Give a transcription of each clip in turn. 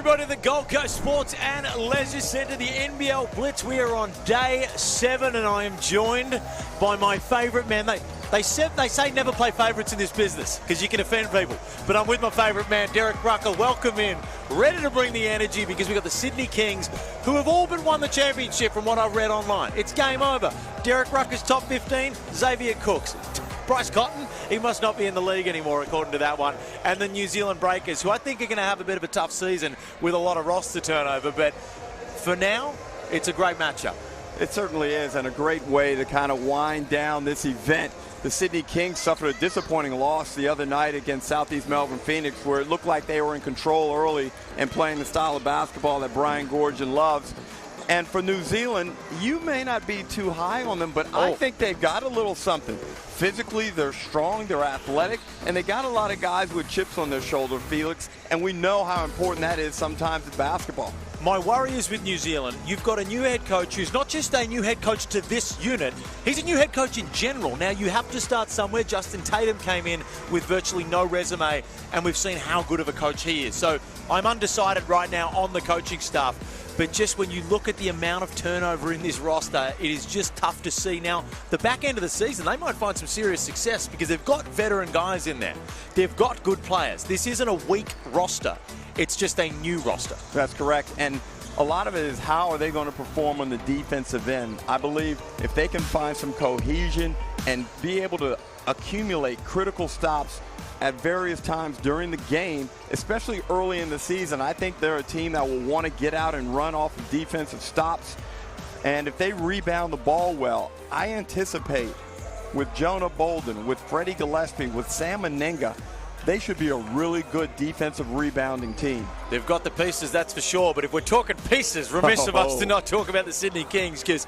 everybody, the Gold Coast Sports and Leisure Centre, the NBL Blitz. We are on day 7 and I am joined by my favourite man. They say never play favourites in this business because you can offend people. But I'm with my favourite man, Derek Rucker. Welcome in, ready to bring the energy because we've got the Sydney Kings who have all but won the championship from what I've read online. It's game over. Derek Rucker's top 15, Xavier Cooks. Bryce Cotton, he must not be in the league anymore according to that one. And the New Zealand Breakers, who I think are going to have a bit of a tough season with a lot of roster turnover. But for now, it's a great matchup. It certainly is, and a great way to kind of wind down this event. The Sydney Kings suffered a disappointing loss the other night against Southeast Melbourne Phoenix, where it looked like they were in control early and playing the style of basketball that Brian Goorjian loves. And for New Zealand, you may not be too high on them, but I think they've got a little something. Physically, they're strong, they're athletic, and they got a lot of guys with chips on their shoulder, Felix, and we know how important that is sometimes in basketball. My worry is with New Zealand, you've got a new head coach who's not just a new head coach to this unit, he's a new head coach in general. Now, you have to start somewhere. Justin Tatum came in with virtually no resume, and we've seen how good of a coach he is. So I'm undecided right now on the coaching staff. But just when you look at the amount of turnover in this roster, it is just tough to see. Now, the back end of the season, they might find some serious success because they've got veteran guys in there. They've got good players. This isn't a weak roster. It's just a new roster. That's correct. And a lot of it is how are they going to perform on the defensive end. I believe if they can find some cohesion and be able to accumulate critical stops at various times during the game, especially early in the season, I think they're a team that will want to get out and run off of defensive stops. And if they rebound the ball well, I anticipate with Jonah Bolden, with Freddie Gillespie, with Sam Anenga, they should be a really good defensive rebounding team. They've got the pieces, that's for sure. But if we're talking pieces, remiss of us to not talk about the Sydney Kings, because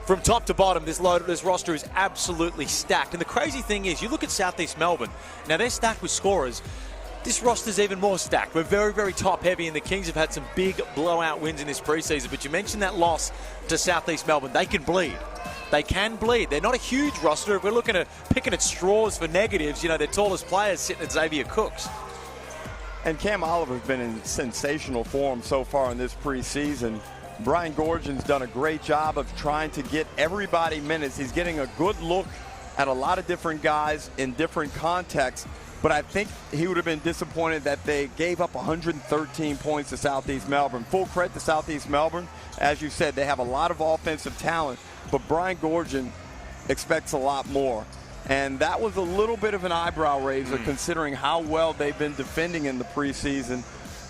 from top to bottom, this roster is absolutely stacked. And the crazy thing is, you look at Southeast Melbourne. Now, they're stacked with scorers. This roster's even more stacked. We're very, very top-heavy, and the Kings have had some big blowout wins in this preseason. But you mentioned that loss to Southeast Melbourne. They can bleed. They can bleed. They're not a huge roster. If we're looking at picking at straws for negatives, you know, their tallest players sitting at Xavier Cooks. And Cam Oliver's been in sensational form so far in this preseason. Brian Goorjian's done a great job of trying to get everybody minutes. He's getting a good look at a lot of different guys in different contexts, but I think he would have been disappointed that they gave up 113 points to Southeast Melbourne. Full credit to Southeast Melbourne. As you said, they have a lot of offensive talent, but Brian Goorjian expects a lot more. And that was a little bit of an eyebrow raiser considering how well they've been defending in the preseason.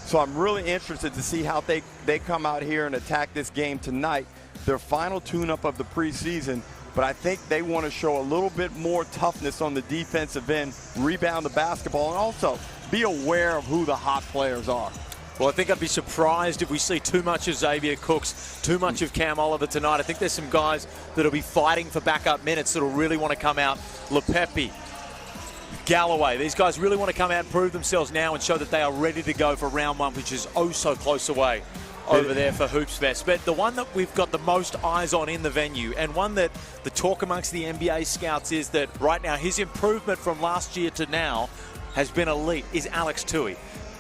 So I'm really interested to see how they come out here and attack this game tonight, their final tune-up of the preseason. But I think they want to show a little bit more toughness on the defensive end, rebound the basketball, and also be aware of who the hot players are. Well, I think I'd be surprised if we see too much of Xavier Cooks, too much of Cam Oliver tonight. I think there's some guys that'll be fighting for backup minutes that'll really want to come out. Lepepe, Galloway, these guys really want to come out and prove themselves now and show that they are ready to go for round one, which is oh so close away over there for Hoops Fest. But the one that we've got the most eyes on in the venue, and one that the talk amongst the NBA scouts is that right now his improvement from last year to now has been elite, is Alex Tui.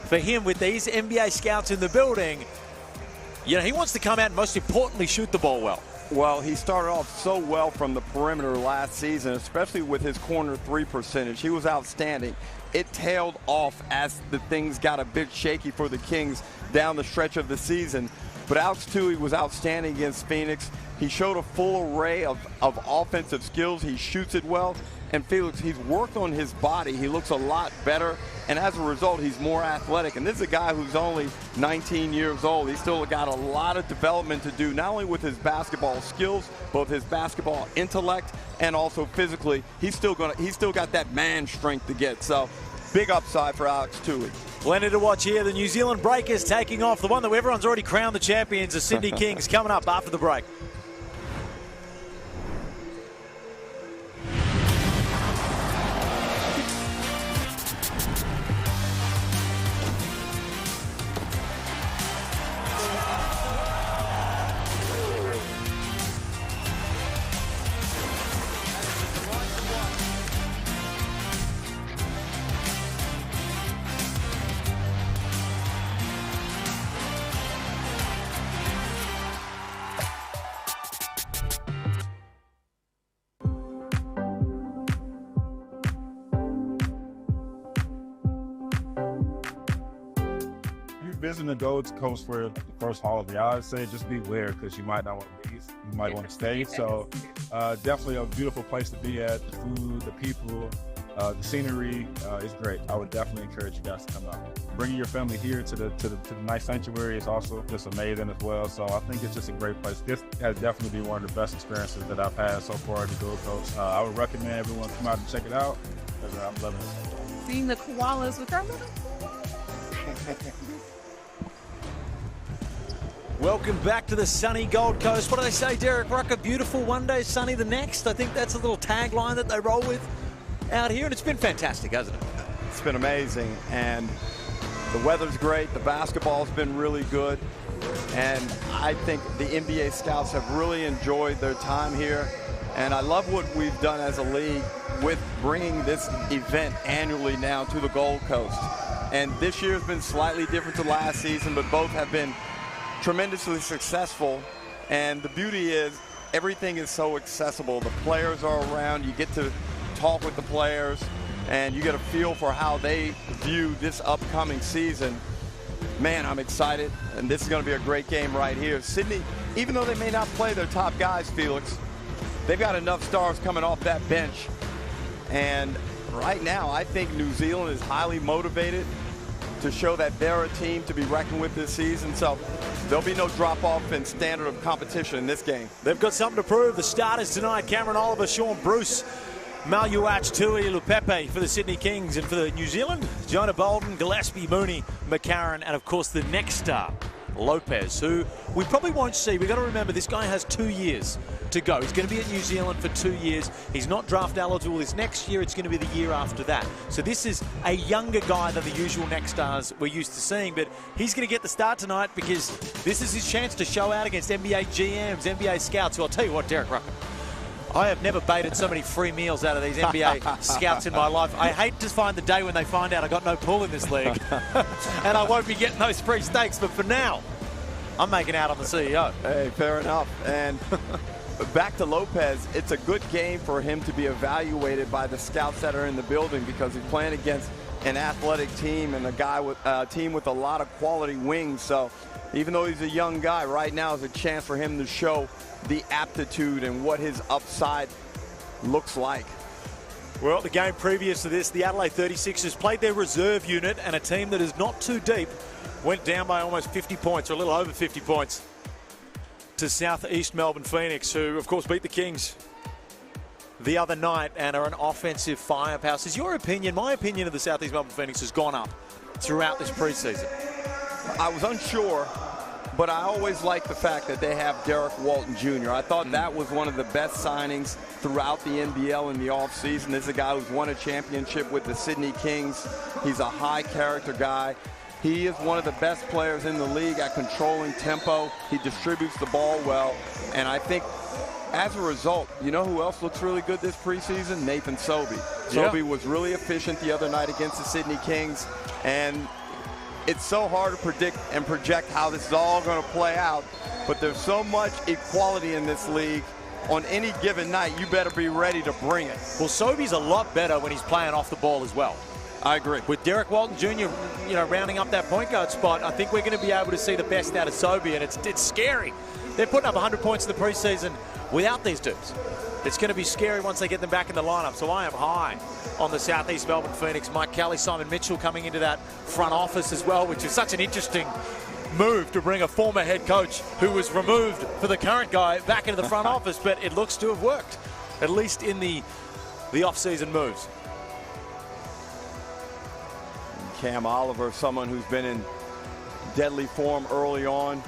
For him, with these NBA scouts in the building, you know, he wants to come out and most importantly shoot the ball well. Well, he started off so well from the perimeter last season, especially with his corner three percentage. He was outstanding. It tailed off as the things got a bit shaky for the Kings down the stretch of the season. But Alex Tui was outstanding against Phoenix. He showed a full array of offensive skills. He shoots it well. And Felix, he's worked on his body. He looks a lot better. And as a result, he's more athletic. And this is a guy who's only 19 years old. He's still got a lot of development to do, not only with his basketball skills, but his basketball intellect, and also physically. He's still got that man strength to get. So big upside for Alex Tui. Plenty to watch here. The New Zealand Breakers taking off the one that everyone's already crowned the champions, the Sydney Kings, coming up after the break. visiting the Gold Coast for the first holiday, I would say just beware because you might not want to leave. You might want to stay. So definitely a beautiful place to be at. The food, the people, the scenery is great. I would definitely encourage you guys to come out. Bringing your family here to the nice sanctuary is also just amazing as well. So I think it's just a great place. This has definitely been one of the best experiences that I've had so far at the Gold Coast. I would recommend everyone come out and check it out because I'm loving it. Seeing the koalas with our little Welcome back to the sunny Gold Coast. What do they say, Derek Rucker? Beautiful one day, sunny the next. I think that's a little tagline that they roll with out here, and it's been fantastic, hasn't it? It's been amazing, and the weather's great. The basketball's been really good, and I think the NBA scouts have really enjoyed their time here, and I love what we've done as a league with bringing this event annually now to the Gold Coast. And this year has been slightly different to last season, but both have been tremendously successful. And the beauty is everything is so accessible. The players are around. You get to talk with the players, and you get a feel for how they view this upcoming season. Man, I'm excited, and this is going to be a great game right here. Sydney, even though they may not play their top guys, Felix, they've got enough stars coming off that bench. And right now, I think New Zealand is highly motivated to show that they're a team to be reckoned with this season. So there'll be no drop-off in standard of competition in this game. They've got something to prove. The starters tonight, Cameron Oliver, Sean Bruce, Maluach, Tui, Lupepe for the Sydney Kings, and for the New Zealand, Jonah Bolden, Gillespie, Mooney, McCarron, and of course the next star, Lopez, who we probably won't see. We've got to remember this guy has 2 years to go. He's going to be at New Zealand for 2 years. He's not draft eligible this next year. It's going to be the year after that. So this is a younger guy than the usual next stars we're used to seeing, but he's going to get the start tonight because this is his chance to show out against NBA GMs, NBA scouts, who I'll tell you what, Derek Rucker, I have never baited so many free meals out of these NBA scouts in my life. I hate to find the day when they find out I got no pull in this league. And I won't be getting those free steaks, but for now, I'm making out on the CEO. Hey, fair enough. And back to Lopez, it's a good game for him to be evaluated by the scouts that are in the building because he's playing against an athletic team and a team with a lot of quality wings. So even though he's a young guy, right now is a chance for him to show the aptitude and what his upside looks like. Well, the game previous to this, the Adelaide 36ers played their reserve unit, and a team that is not too deep went down by almost 50 points, or a little over 50 points, to Southeast Melbourne Phoenix, who, of course, beat the Kings the other night and are an offensive firepower. Is your opinion, my opinion of the Southeast Melbourne Phoenix has gone up throughout this preseason? I was unsure, but I always like the fact that they have Derek Walton Jr. I thought that was one of the best signings throughout the NBL in the offseason. This is a guy who's won a championship with the Sydney Kings. He's a high-character guy. He is one of the best players in the league at controlling tempo. He distributes the ball well. And I think as a result, you know who else looks really good this preseason? Nathan Sobey. Sobey was really efficient the other night against the Sydney Kings. And it's so hard to predict and project how this is all going to play out. But there's so much equality in this league. On any given night, you better be ready to bring it. Well, Sobey's a lot better when he's playing off the ball as well. I agree. With Derek Walton Jr., rounding up that point guard spot, I think we're going to be able to see the best out of Sobey, and it's scary. They're putting up 100 points in the preseason without these dudes. It's going to be scary once they get them back in the lineup. So I am high on the Southeast Melbourne Phoenix. Mike Kelly, Simon Mitchell coming into that front office as well, which is such an interesting move to bring a former head coach who was removed for the current guy back into the front office, but it looks to have worked, at least in the off-season moves. Cam Oliver, someone who's been in deadly form early on.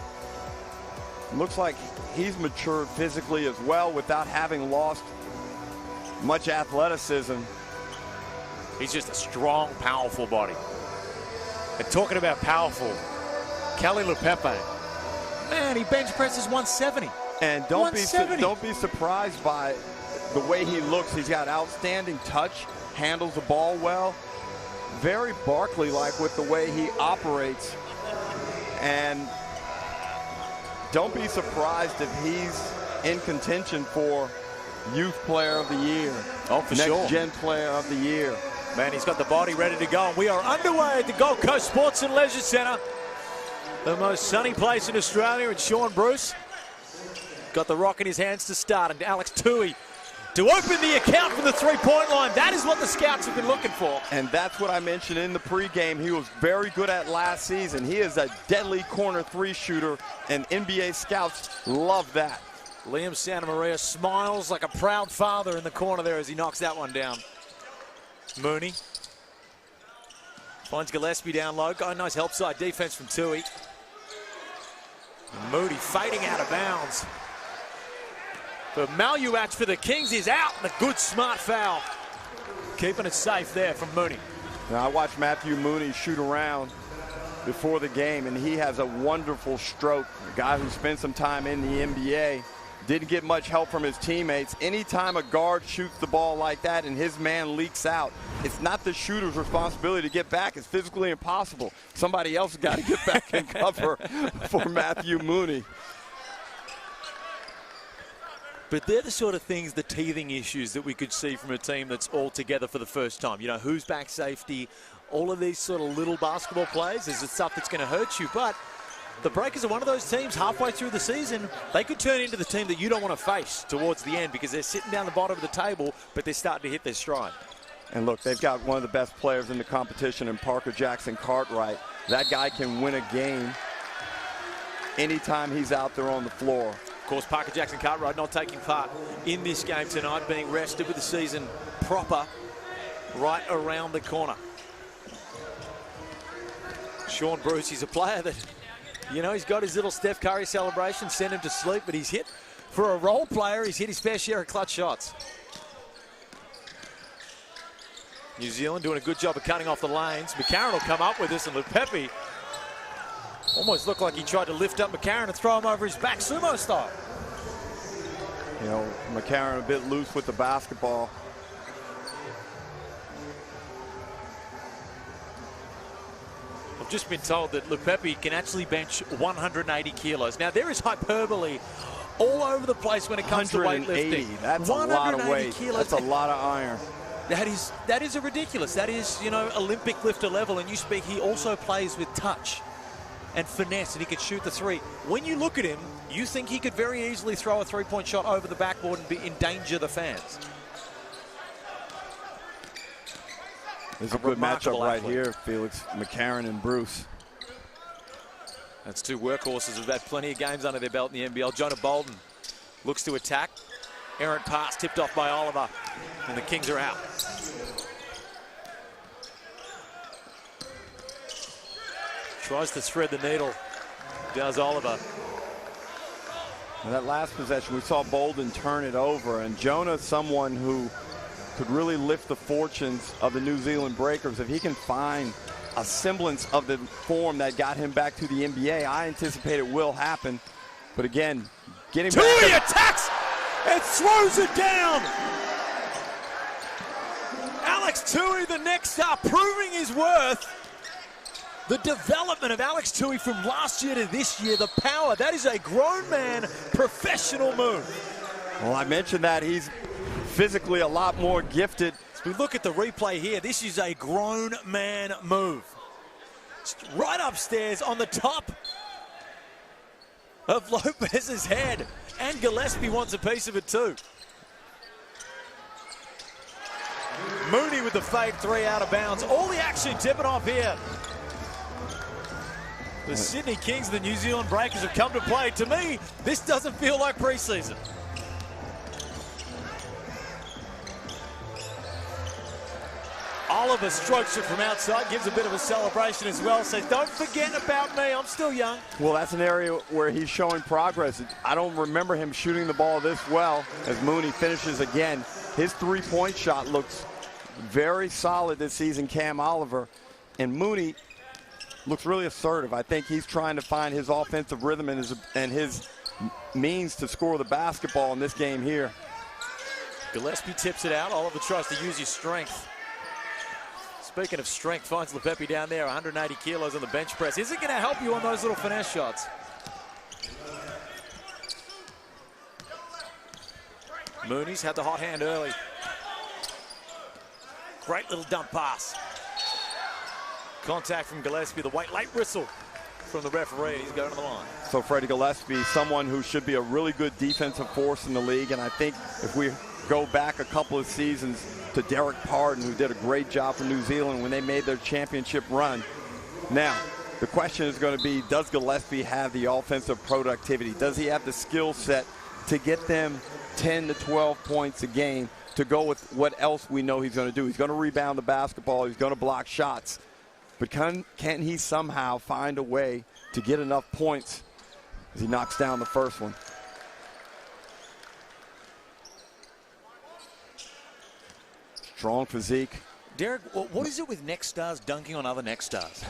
Looks like he's matured physically as well without having lost much athleticism. He's just a strong, powerful body. And talking about powerful, Kelly Lupepe, man, he bench presses 170. And don't be surprised by the way he looks. He's got outstanding touch, handles the ball well. Very Barkley-like with the way he operates. And don't be surprised if he's in contention for Youth Player of the Year. Oh, for sure. Next Gen Player of the Year. Man, he's got the body ready to go. And we are underway at the Gold Coast Sports and Leisure Centre. the most sunny place in Australia, and Sean Bruce got the rock in his hands to start, and Alex Tui to open the account from the three-point line. That is what the scouts have been looking for. And that's what I mentioned in the pregame. He was very good at last season. He is a deadly corner three shooter, and NBA scouts love that. Liam Santamaria smiles like a proud father in the corner there as he knocks that one down. Mooney finds Gillespie down low. Got a nice help side defense from Tui. Moody fading out of bounds. But Maluach for the Kings is out, and a good smart foul. Keeping it safe there from Mooney. Now, I watched Matthew Mooney shoot around before the game, and he has a wonderful stroke. A guy who spent some time in the NBA. Didn't get much help from his teammates. Anytime a guard shoots the ball like that and his man leaks out, it's not the shooter's responsibility to get back. It's physically impossible. Somebody else has got to get back and cover for Matthew Mooney. But they're the sort of things, the teething issues that we could see from a team that's all together for the first time. You know, who's back safety, all of these sort of little basketball plays is the stuff that's going to hurt you. But the Breakers are one of those teams halfway through the season, they could turn into the team that you don't want to face towards the end because they're sitting down the bottom of the table, but they're starting to hit their stride. And look, they've got one of the best players in the competition in Parker Jackson Cartwright. That guy can win a game anytime he's out there on the floor. Of course, Parker Jackson Cartwright not taking part in this game tonight, being rested with the season proper right around the corner. Sean Bruce, he's a player that, you know, he's got his little Steph Curry celebration, sent him to sleep, but he's hit, for a role player, he's hit his fair share of clutch shots. New Zealand doing a good job of cutting off the lanes. McCarron will come up with this, and Lupepi almost looked like he tried to lift up McCarron and throw him over his back, sumo style. You know, McCarron a bit loose with the basketball. I've just been told that Lupepi can actually bench 180 kilos. Now, there is hyperbole all over the place when it comes to weightlifting. That's a lot of weight. Kilos. That's a lot of iron. That is a ridiculous. That is, you know, Olympic lifter level. And you speak, he also plays with touch and finesse, and he can shoot the three. When you look at him, you think he could very easily throw a three-point shot over the backboard and endanger the fans. There's a good matchup right here, Felix. McCarron and Bruce. That's two workhorses who've had plenty of games under their belt in the NBL. Jonah Bolden looks to attack. Errant pass tipped off by Oliver, and the Kings are out. Tries to thread the needle, does Oliver. And that last possession, we saw Bolden turn it over, and Jonah, someone who could really lift the fortunes of the New Zealand Breakers. If he can find a semblance of the form that got him back to the NBA, I anticipate it will happen. But again, getting back. Tui attacks and throws it down. Alex Tui, the next star, proving his worth. The development of Alex Tui from last year to this year, the power, that is a grown man professional move. Well, I mentioned that he's physically a lot more gifted. As we look at the replay here, this is a grown man move. Right upstairs on the top of Lopez's head. And Gillespie wants a piece of it too. Mooney with the fade three out of bounds. All the action tipping off here. The Sydney Kings and the New Zealand Breakers have come to play. To me, this doesn't feel like preseason. Oliver strokes it from outside, gives a bit of a celebration as well, says, don't forget about me, I'm still young. Well, that's an area where he's showing progress. I don't remember him shooting the ball this well as Mooney finishes again. His three-point shot looks very solid this season, Cam Oliver. And Mooney looks really assertive. I think he's trying to find his offensive rhythm and his means to score the basketball in this game here. Gillespie tips it out. Oliver tries to use his strength. Speaking of strength, finds Lupepi down there, 180 kilos on the bench press. Is it going to help you on those little finesse shots? Mooney's had the hot hand early. Great little dump pass. Contact from Gillespie, the late whistle. from the referee. He's going to the line. So Freddie Gillespie, someone who should be a really good defensive force in the league. And I think if we go back a couple of seasons to Derek Pardon, who did a great job for New Zealand when they made their championship run. Now, the question is going to be, does Gillespie have the offensive productivity? Does he have the skill set to get them 10 to 12 points a game to go with what else we know he's going to do? He's going to rebound the basketball. He's going to block shots. But can he somehow find a way to get enough points as he knocks down the first one? Strong physique. Derek, what is it with next stars dunking on other next stars?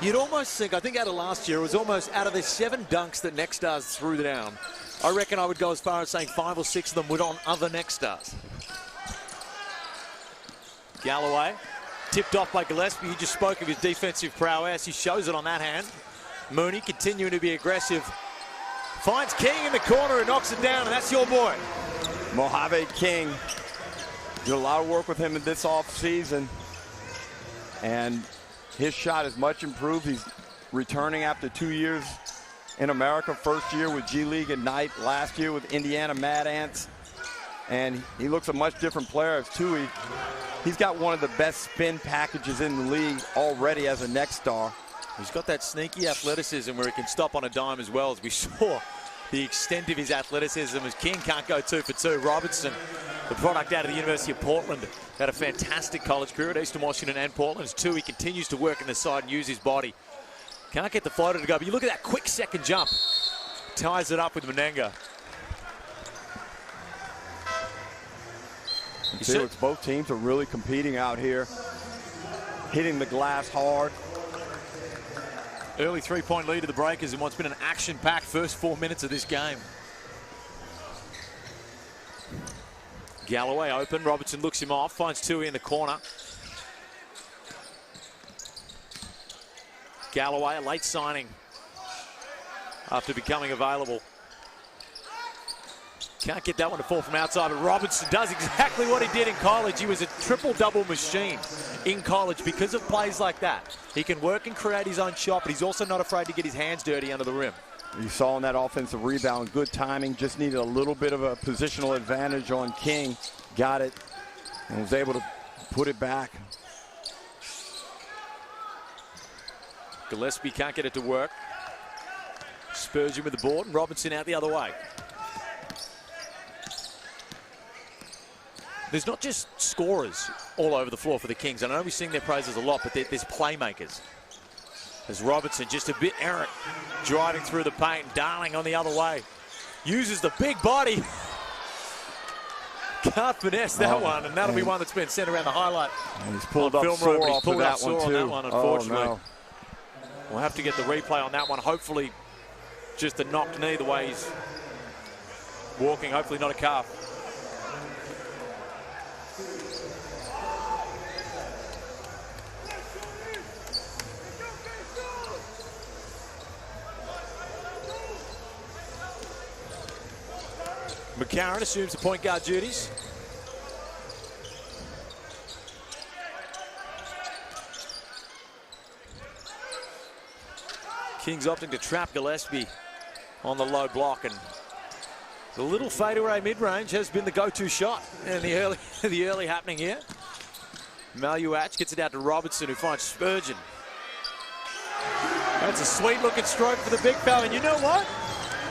You'd almost think, I think out of last year, it was almost out of the 7 dunks that next stars threw down, I reckon I would go as far as saying 5 or 6 of them were on other next stars. Galloway, tipped off by Gillespie. He just spoke of his defensive prowess. He shows it on that hand. Mooney continuing to be aggressive. Finds King in the corner and knocks it down, and that's your boy. Mojave King. Did a lot of work with him in this offseason, and his shot is much improved. He's returning after 2 years in America. First year with G League Ignite, last year with Indiana Mad Ants, and he looks a much different player as Tui. He's got one of the best spin packages in the league already as a next star. He's got that sneaky athleticism where he can stop on a dime as well, as we saw the extent of his athleticism as King can't go 2 for 2. Robertson, the product out of the University of Portland, had a fantastic college career at Eastern Washington and Portland. As Tui continues to work in the side and use his body. Can't get the floater to go, but you look at that quick second jump. Ties it up with Menenga. Both teams are really competing out here, hitting the glass hard. Early 3-point lead to the Breakers in what's been an action-packed first 4 minutes of this game. Galloway open. Robertson looks him off. Finds Tui in the corner. Galloway, a late signing after becoming available. Can't get that one to fall from outside, but Robertson does exactly what he did in college. He was a triple-double machine in college because of plays like that. He can work and create his own shot, but he's also not afraid to get his hands dirty under the rim. You saw in that offensive rebound, good timing, just needed a little bit of a positional advantage on King. Got it and was able to put it back. Gillespie can't get it to work. Spurgeon with the board and Robinson out the other way. There's not just scorers all over the floor for the Kings. I know we sing their praises a lot, but there's playmakers. There's Robertson, just a bit errant, driving through the paint. Darling on the other way. Uses the big body. Can't finesse that one, and that'll be one that's been sent around the highlight. And he's pulled up sore off of that one, too. Unfortunately. Oh, no. We'll have to get the replay on that one. Hopefully, just a knocked knee the way he's walking. Hopefully not a calf. McCarron assumes the point guard duties. Kings opting to trap Gillespie on the low block, and the little fadeaway mid-range has been the go-to shot in the early happening here. Maluach gets it out to Robertson, who finds Spurgeon. That's a sweet-looking stroke for the big fella, and you know what?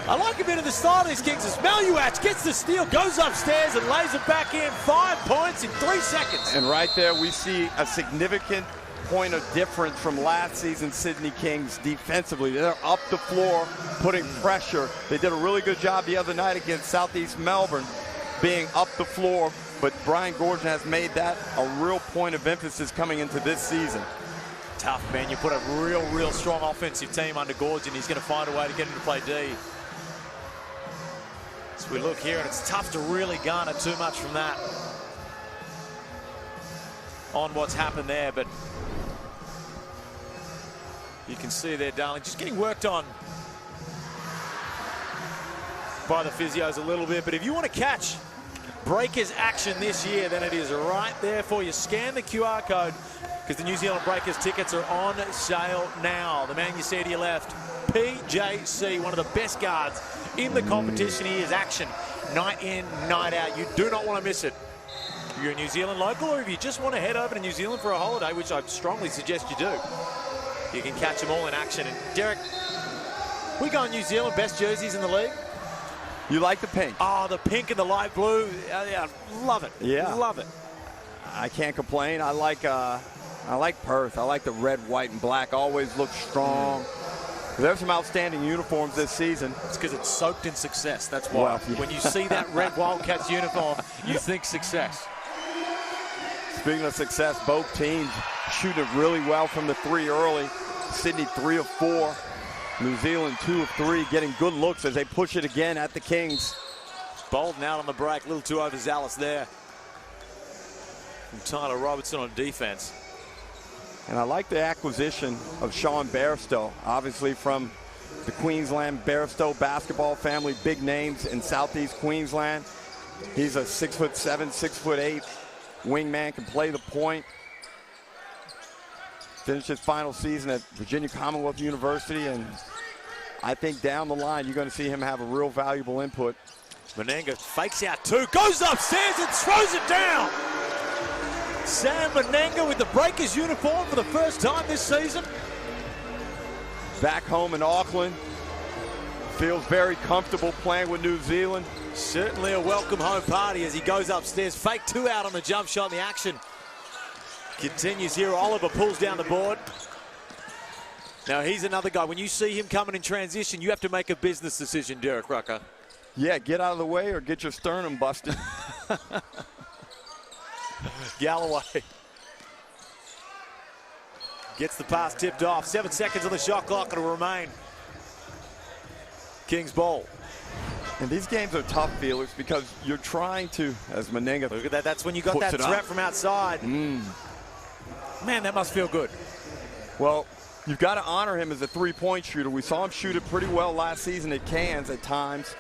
I like a bit of the style of these Kings. As Maluach gets the steal, goes upstairs and lays it back in. 5 points in 3 seconds. And right there we see a significant point of difference from last season's Sydney Kings defensively. They're up the floor, putting pressure. They did a really good job the other night against Southeast Melbourne, being up the floor. But Brian Gordon has made that a real point of emphasis coming into this season. Tough, man. You put a real strong offensive team under Gordon. He's going to find a way to get him to play D. As we look here, and it's tough to really garner too much from that on what's happened there, but you can see there, Darling, just getting worked on by the physios a little bit. But if you want to catch Breakers action this year, then it is right there for you. Scan the QR code, because the New Zealand Breakers tickets are on sale now. The man you see to your left, PJC, one of the best guards in the competition. He is action night in, night out. You do not want to miss it. If you're a New Zealand local, or if you just want to head over to New Zealand for a holiday, which I strongly suggest you do, you can catch them all in action. And Derek, we go in New Zealand, best jerseys in the league. You like the pink? Oh, the pink and the light blue. Yeah, love it. Yeah. Love it. I can't complain. I like Perth. I like the red, white, and black. Always look strong. There's some outstanding uniforms this season. It's because it's soaked in success. That's why. Well, yeah. When you see that red Wildcats uniform, you think success. Speaking of success, both teams shooting really well from the three early. Sydney 3 of 4. New Zealand 2 of 3, getting good looks as they push it again at the Kings. Bolden out on the break, a little too overzealous there from Tyler Robertson on defense. And I like the acquisition of Sean Bairstow, obviously from the Queensland Bairstow basketball family, big names in Southeast Queensland. He's a 6'7", 6'8" wingman, can play the point. Finished his final season at Virginia Commonwealth University, and I think down the line you're going to see him have a real valuable input. Menenga fakes out 2, goes upstairs and throws it down. Sam Menenga with the Breakers uniform for the first time this season. Back home in Auckland, feels very comfortable playing with New Zealand. Certainly a welcome home party as he goes upstairs. Fake 2 out on the jump shot, and the action continues here. Oliver pulls down the board. Now he's another guy. When you see him coming in transition, you have to make a business decision, Derek Rucker. Yeah, get out of the way or get your sternum busted. Galloway gets the pass tipped off. 7 seconds on the shot clock. It'll remain Kings ball. And these games are tough, Felix, because you're trying to, as Menenga, look at that. That's when you got that threat from outside. Man, that must feel good. Well, you've got to honor him as a three-point shooter. We saw him shoot it pretty well last season at Cairns at times.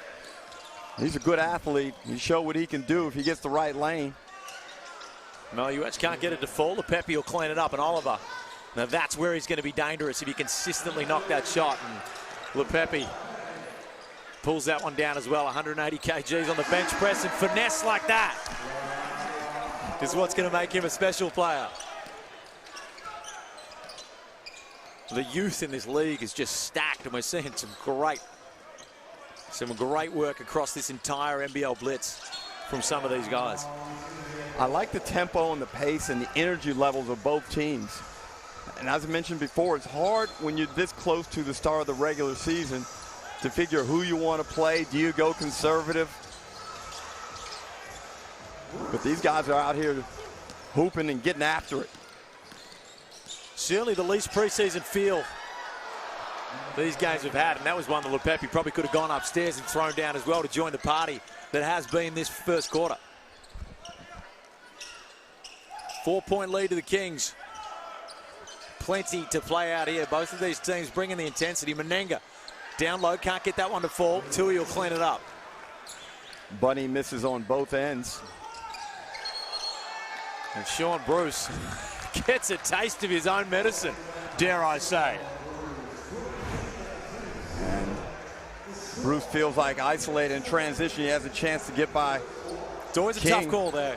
He's a good athlete. He showed what he can do if he gets the right lane. Maluach can't get it to fall. Lepepe will clean it up, and Oliver. Now that's where he's going to be dangerous if he consistently knock that shot. And Lepepe pulls that one down as well. 180 kgs on the bench press, and finesse like that is what's going to make him a special player. The youth in this league is just stacked, and we're seeing some great work across this entire NBL Blitz from some of these guys. I like the tempo and the pace and the energy levels of both teams. And as I mentioned before, it's hard when you're this close to the start of the regular season to figure who you want to play. Do you go conservative? But these guys are out here hooping and getting after it. Certainly the least preseason feel these guys have had, and that was one that Lepepe probably could have gone upstairs and thrown down as well to join the party that has been this first quarter. 4-point lead to the Kings. Plenty to play out here. Both of these teams bringing the intensity. Menenga down low, can't get that one to fall. Tui will clean it up. Bunny misses on both ends. And Sean Bruce gets a taste of his own medicine, dare I say. And Bruce feels like isolated in transition. He has a chance to get by. It's always a tough call there.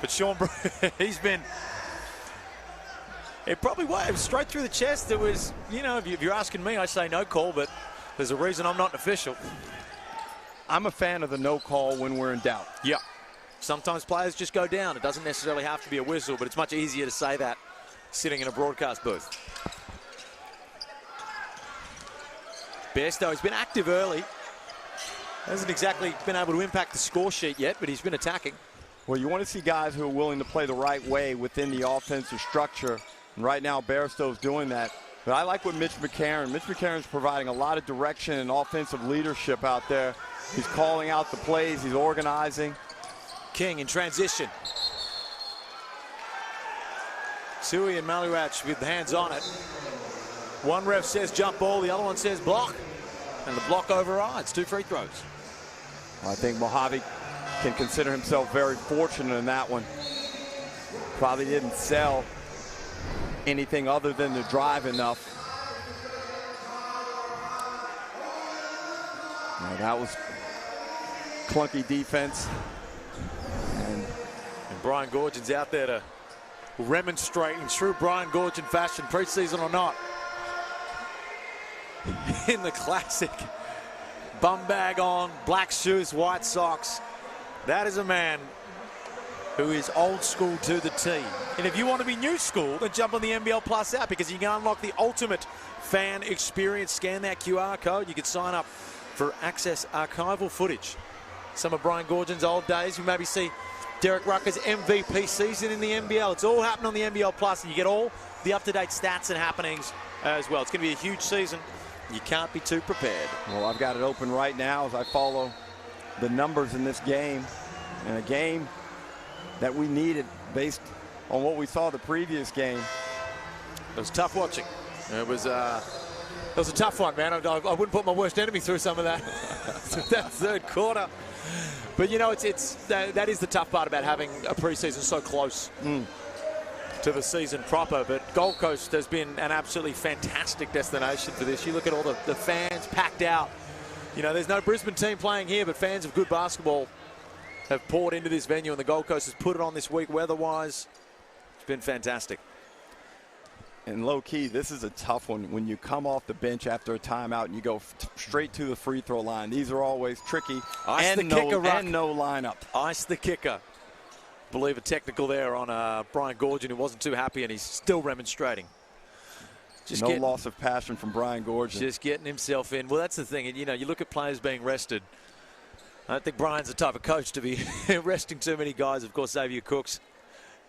But Sean Bruce, he's been, it probably was straight through the chest. There was, you know, if you're asking me, I say no call, but there's a reason I'm not an official. I'm a fan of the no call when we're in doubt. Yeah. Sometimes players just go down. It doesn't necessarily have to be a whistle, but it's much easier to say that sitting in a broadcast booth. Bairstow has been active early. Hasn't exactly been able to impact the score sheet yet, but he's been attacking. Well, you want to see guys who are willing to play the right way within the offensive structure. And right now, Bairstow's doing that. But I like what Mitch McCarron. Mitch McCarron's providing a lot of direction and offensive leadership out there. He's calling out the plays. He's organizing. King in transition. Tui and Maluach with hands on it. One ref says jump ball, the other one says block. And the block overrides. 2 free throws. I think Mojave can consider himself very fortunate in that one. Probably didn't sell anything other than to drive enough. Now, that was clunky defense. And Brian Goorjian's out there to remonstrate in true Brian Goorjian fashion, preseason or not. In the classic bum bag on, black shoes, white socks. That is a man who is old school to the T. And if you want to be new school, then jump on the NBL Plus app, because you can unlock the ultimate fan experience. Scan that QR code. You can sign up for access archival footage. Some of Brian Goorjian's old days. You maybe see Derek Rucker's MVP season in the NBL. It's all happening on the NBL Plus, and you get all the up-to-date stats and happenings as well. It's going to be a huge season. You can't be too prepared. Well, I've got it open right now as I follow the numbers in this game. And a game that we needed based on what we saw the previous game. It was tough watching. It was a tough one, man. I wouldn't put my worst enemy through some of that. That third quarter. But, you know, that is the tough part about having a preseason so close to the season proper. But Gold Coast has been an absolutely fantastic destination for this. You look at all the fans packed out. You know, there's no Brisbane team playing here, but fans of good basketball have poured into this venue, and the Gold Coast has put it on this week weather-wise. It's been fantastic. And low-key, this is a tough one when you come off the bench after a timeout and you go straight to the free throw line. These are always tricky. Ice and the kicker, and no lineup. Ice the kicker. Believe a technical there on Brian Goorjian, who wasn't too happy, and he's still remonstrating. No loss of passion from Brian Goorjian. Just getting himself in. Well, that's the thing. You know, you look at players being rested. I don't think Brian's the type of coach to be resting too many guys. Of course, Xavier Cooks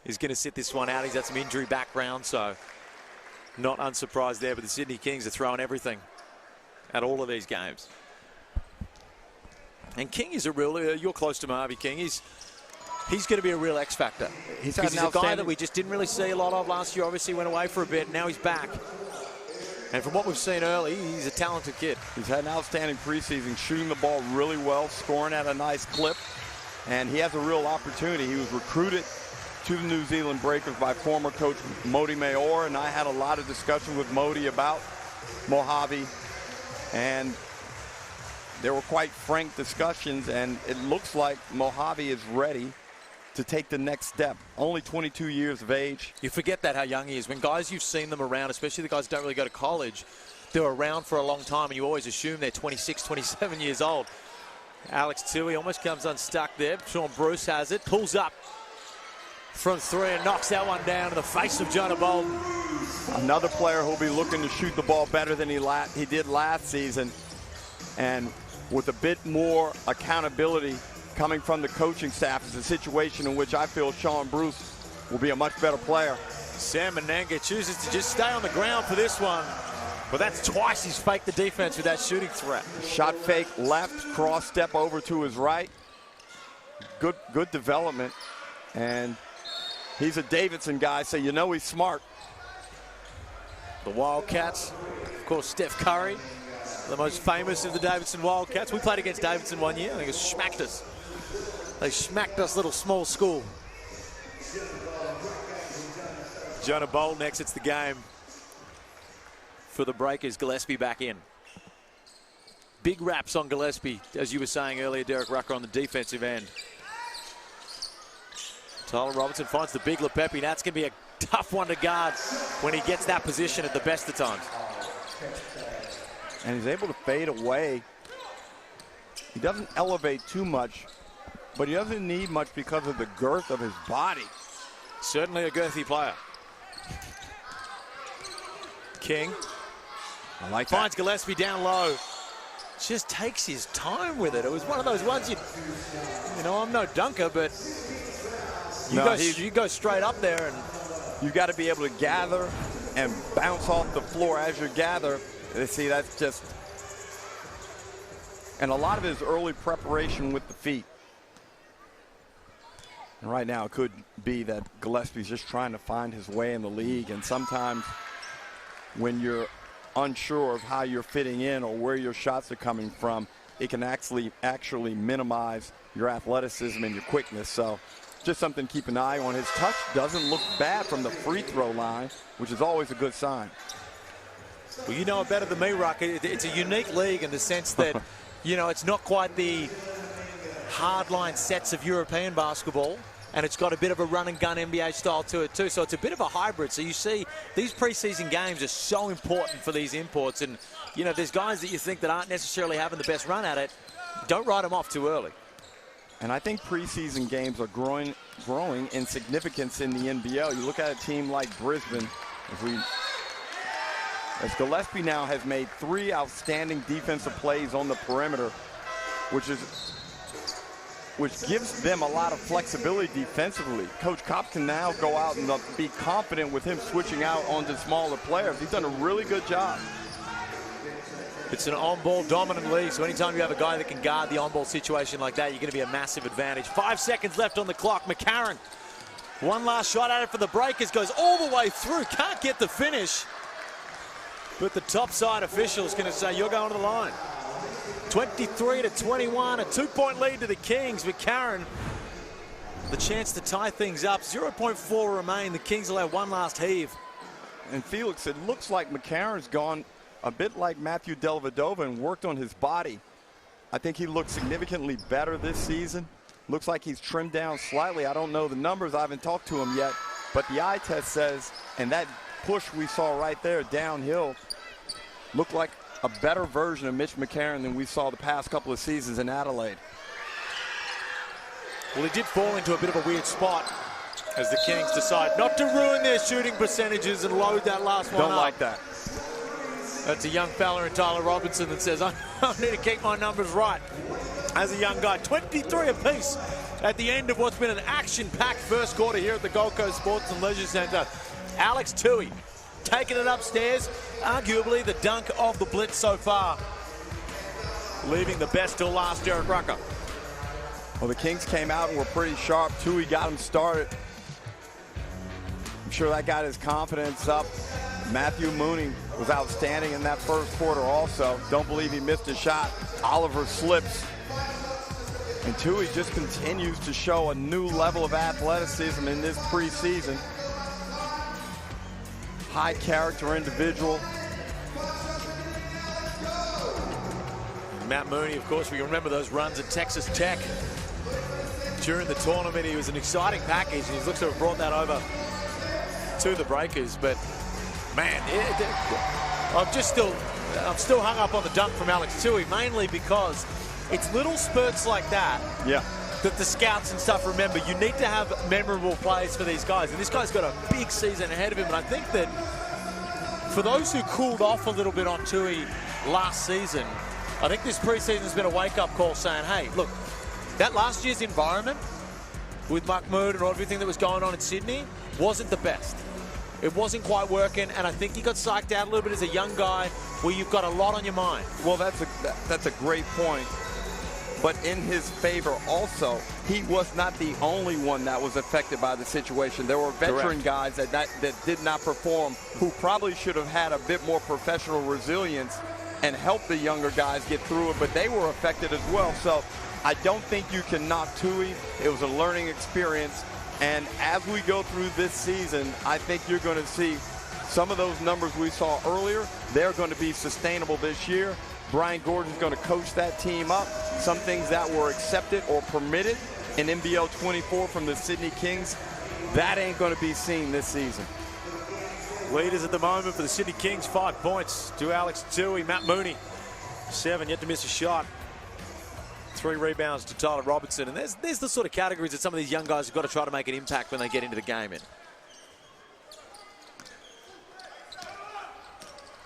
is going to sit this one out. He's had some injury background, so not unsurprised there. But the Sydney Kings are throwing everything at all of these games. And King is a real, you're close to Mojave, King. He's going to be a real X factor. He's a guy that we just didn't really see a lot of last year. Obviously went away for a bit. Now he's back. And from what we've seen early, he's a talented kid. He's had an outstanding preseason, shooting the ball really well, scoring at a nice clip. And he has a real opportunity. He was recruited to the New Zealand Breakers by former coach Modi Mayor. And I had a lot of discussion with Modi about Mojave. And there were quite frank discussions. And it looks like Mojave is ready to take the next step. Only 22 years of age. You forget that, how young he is. When guys, you've seen them around, especially the guys who don't really go to college, they're around for a long time, and you always assume they're 26, 27 years old. Alex Tui almost comes unstuck there. Sean Bruce has it, pulls up from three and knocks that one down in the face of Jonah Bolden. Another player who'll be looking to shoot the ball better than he did last season, and with a bit more accountability coming from the coaching staff. Is a situation in which I feel Sean Bruce will be a much better player. Sam Menenga chooses to just stay on the ground for this one. But that's twice he's faked the defense with that shooting threat. Shot fake left, cross step over to his right. Good development. And he's a Davidson guy, so you know he's smart. The Wildcats, of course, Steph Curry, the most famous of the Davidson Wildcats. We played against Davidson one year. I think it smacked us. They smacked us, little small school. Jonah Bolden exits the game for the Breakers. Gillespie back in. Big raps on Gillespie, as you were saying earlier, Derek Rucker, on the defensive end. Tyler Robertson finds the big Lepepe. That's going to be a tough one to guard when he gets that position at the best of times. And he's able to fade away. He doesn't elevate too much, but he doesn't need much because of the girth of his body. Certainly a girthy player. King finds Gillespie down low. Just takes his time with it. It was one of those ones, you know, I'm no dunker, but you go straight up there, and you got to be able to gather and bounce off the floor as you gather. See, that's just, and a lot of his early preparation with the feet. And right now it could be that Gillespie's just trying to find his way in the league, and sometimes when you're unsure of how you're fitting in or where your shots are coming from, it can actually minimize your athleticism and your quickness. So just something to keep an eye on. His touch doesn't look bad from the free throw line, which is always a good sign. Well, you know it better than me, Ruck. It's a unique league in the sense that, you know, it's not quite the hardline sets of European basketball, and it's got a bit of a run-and-gun NBA style to it too. So it's a bit of a hybrid. So you see these preseason games are so important for these imports. And, you know, there's guys that you think that aren't necessarily having the best run at it. Don't write them off too early. And I think preseason games are growing in significance in the NBL. You look at a team like Brisbane, as Gillespie now has made 3 outstanding defensive plays on the perimeter, which gives them a lot of flexibility defensively. Coach Kopp can now go out and be confident with him switching out onto smaller players. He's done a really good job. It's an on-ball dominant league, so anytime you have a guy that can guard the on-ball situation like that, you're going to be a massive advantage. 5 seconds left on the clock. McCarron, one last shot at it for the Breakers, goes all the way through, can't get the finish. But the topside official is going to say, you're going to the line. 23-21, a 2-point lead to the Kings. McCarron, the chance to tie things up. 0.4 remain. The Kings will have one last heave. And Felix, it looks like McCarron's gone a bit like Matthew Dellavedova and worked on his body. I think he looks significantly better this season. Looks like he's trimmed down slightly. I don't know the numbers. I haven't talked to him yet. But the eye test says, and that push we saw right there downhill looked like a better version of Mitch McCarron than we saw the past couple of seasons in Adelaide. Well, he did fall into a bit of a weird spot as the Kings decide not to ruin their shooting percentages and load that last one up. Don't like that. That's a young fella in Tyler Robinson that says, I need to keep my numbers right. As a young guy, 23 apiece at the end of what's been an action-packed first quarter here at the Gold Coast Sports and Leisure Centre. Alex Toohey taking it upstairs, arguably the dunk of the Blitz so far. Leaving the best till last, Derek Rucker. Well, the Kings came out and were pretty sharp. Toohey got him started. I'm sure that got his confidence up. Matthew Mooney was outstanding in that first quarter also. Don't believe he missed a shot. Oliver slips. And Toohey just continues to show a new level of athleticism in this preseason. High character individual. Matt Mooney, of course, we remember those runs at Texas Tech. During the tournament, he was an exciting package, and he looks to have brought that over to the Breakers. But man, I'm still hung up on the dunk from Alex Toohey, mainly because it's little spurts like that. Yeah. That the scouts and stuff remember. You need to have memorable plays for these guys, and this guy's got a big season ahead of him. And I think that for those who cooled off a little bit on Toohey last season, I think this preseason has been a wake-up call saying, hey, look, that last year's environment with Mahmood and everything that was going on in Sydney wasn't the best. It wasn't quite working, and I think he got psyched out a little bit as a young guy where you've got a lot on your mind. Well, that's a great point. But in his favor also, he was not the only one that was affected by the situation. There were veteran guys that did not perform who probably should have had a bit more professional resilience and helped the younger guys get through it, but they were affected as well. So I don't think you can knock Toohey. It was a learning experience. And as we go through this season, I think you're going to see some of those numbers we saw earlier. They're going to be sustainable this year. Brian Gordon's going to coach that team up. Some things that were accepted or permitted in NBL 24 from the Sydney Kings, that ain't going to be seen this season. Leaders at the moment for the Sydney Kings, 5 points to Alex Toohey. Matt Mooney, 7, yet to miss a shot. 3 rebounds to Tyler Robinson. And there's the sort of categories that some of these young guys have got to try to make an impact when they get into the game in.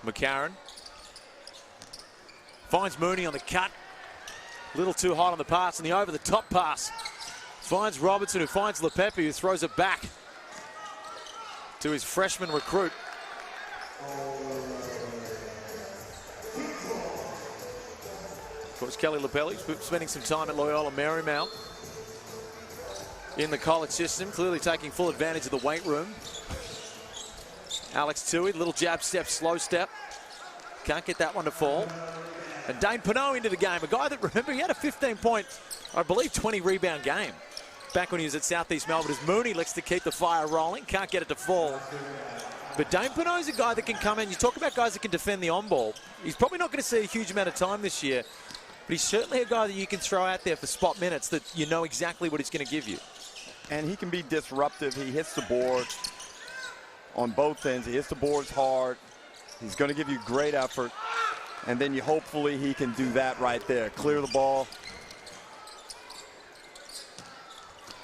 McCarron finds Mooney on the cut. A little too hot on the pass, and the over-the-top pass finds Robinson, who finds Lepepe, who throws it back to his freshman recruit. Of course, Kelly Lepepe spending some time at Loyola Marymount in the college system, clearly taking full advantage of the weight room. Alex Toohey, little jab step, slow step. Can't get that one to fall. And Dane Pinot into the game, a guy that, remember, he had a 15-point, I believe, 20-rebound game back when he was at Southeast Melbourne, is Mooney likes to keep the fire rolling, can't get it to fall. But Dane Pinot's a guy that can come in. You talk about guys that can defend the on-ball. He's probably not going to see a huge amount of time this year, but he's certainly a guy that you can throw out there for spot minutes that you know exactly what he's going to give you. And he can be disruptive. He hits the board on both ends. He hits the boards hard. He's going to give you great effort. And then hopefully he can do that right there. Clear the ball.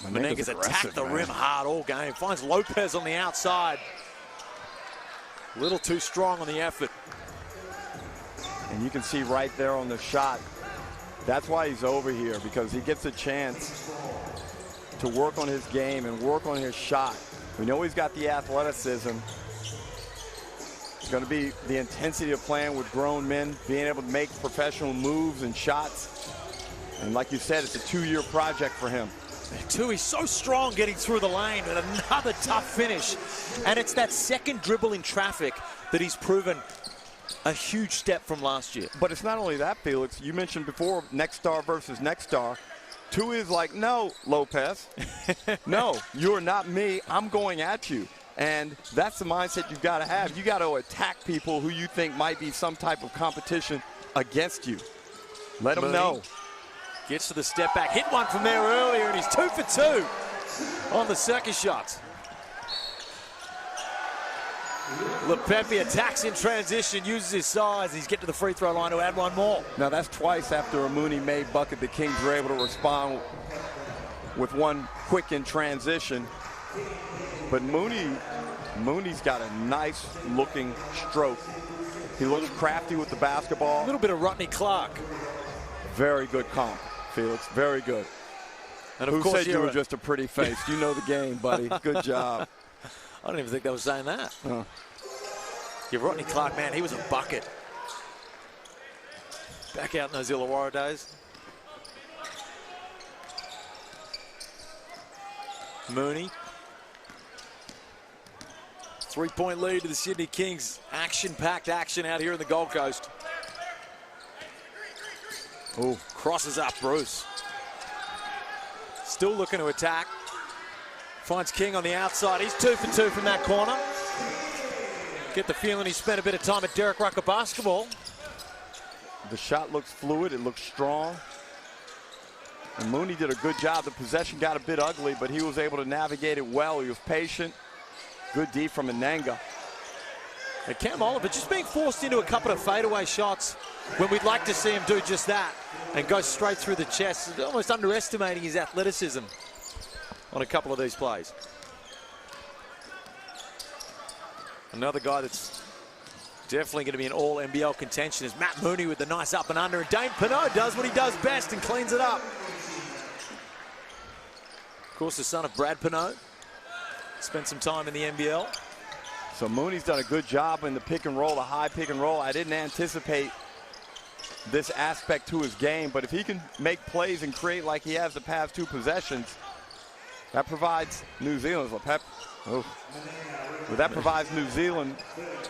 Menenga's attacked the rim hard all game. Finds Lopez on the outside. A little too strong on the effort. And you can see right there on the shot, that's why he's over here, because he gets a chance to work on his game and work on his shot. We know he's got the athleticism. It's going to be the intensity of playing with grown men, being able to make professional moves and shots. And like you said, it's a 2-year project for him. He's so strong getting through the lane, and another tough finish. And it's that second dribble in traffic that he's proven a huge step from last year. But it's not only that, Felix. You mentioned before next star versus next star. Tui is like, no, Lopez. No, you're not me. I'm going at you. And that's the mindset you've got to have. You got to attack people who you think might be some type of competition against you. Let them know. Gets to the step back, hit one from there earlier, and he's 2 for 2 on the second shot. LePepe attacks in transition, uses his size. He's get to the free throw line to add one more. Now that's twice after a Mooney-made bucket. The Kings were able to respond with one quick in transition. But Mooney's got a nice looking stroke. He looks crafty with the basketball. A little bit of Rodney Clark. Very good comp, Felix. Very good. And of Who course said you were just a pretty face? You know the game, buddy. Good job. I don't even think they were saying that. Yeah, Rodney Clark, man, he was a bucket. Back out in those Illawarra days. Mooney. 3-point lead to the Sydney Kings. Action-packed action out here in the Gold Coast. Oh, crosses up Bruce. Still looking to attack. Finds King on the outside. He's 2 for 2 from that corner. Get the feeling he spent a bit of time at Derek Rucker basketball. The shot looks fluid. It looks strong. And Mooney did a good job. The possession got a bit ugly, but he was able to navigate it well. He was patient. Good D from Menenga. And Cam Oliver just being forced into a couple of fadeaway shots when we'd like to see him do just that and go straight through the chest, almost underestimating his athleticism on a couple of these plays. Another guy that's definitely going to be in all NBL contention is Matt Mooney with the nice up and under. And Dane Pinot does what he does best and cleans it up. Of course, the son of Brad Pinot. Spent some time in the NBL. So Mooney's done a good job in the pick and roll, the high pick and roll. I didn't anticipate this aspect to his game, but if he can make plays and create like he has the past 2 possessions, that provides New Zealand. That provides New Zealand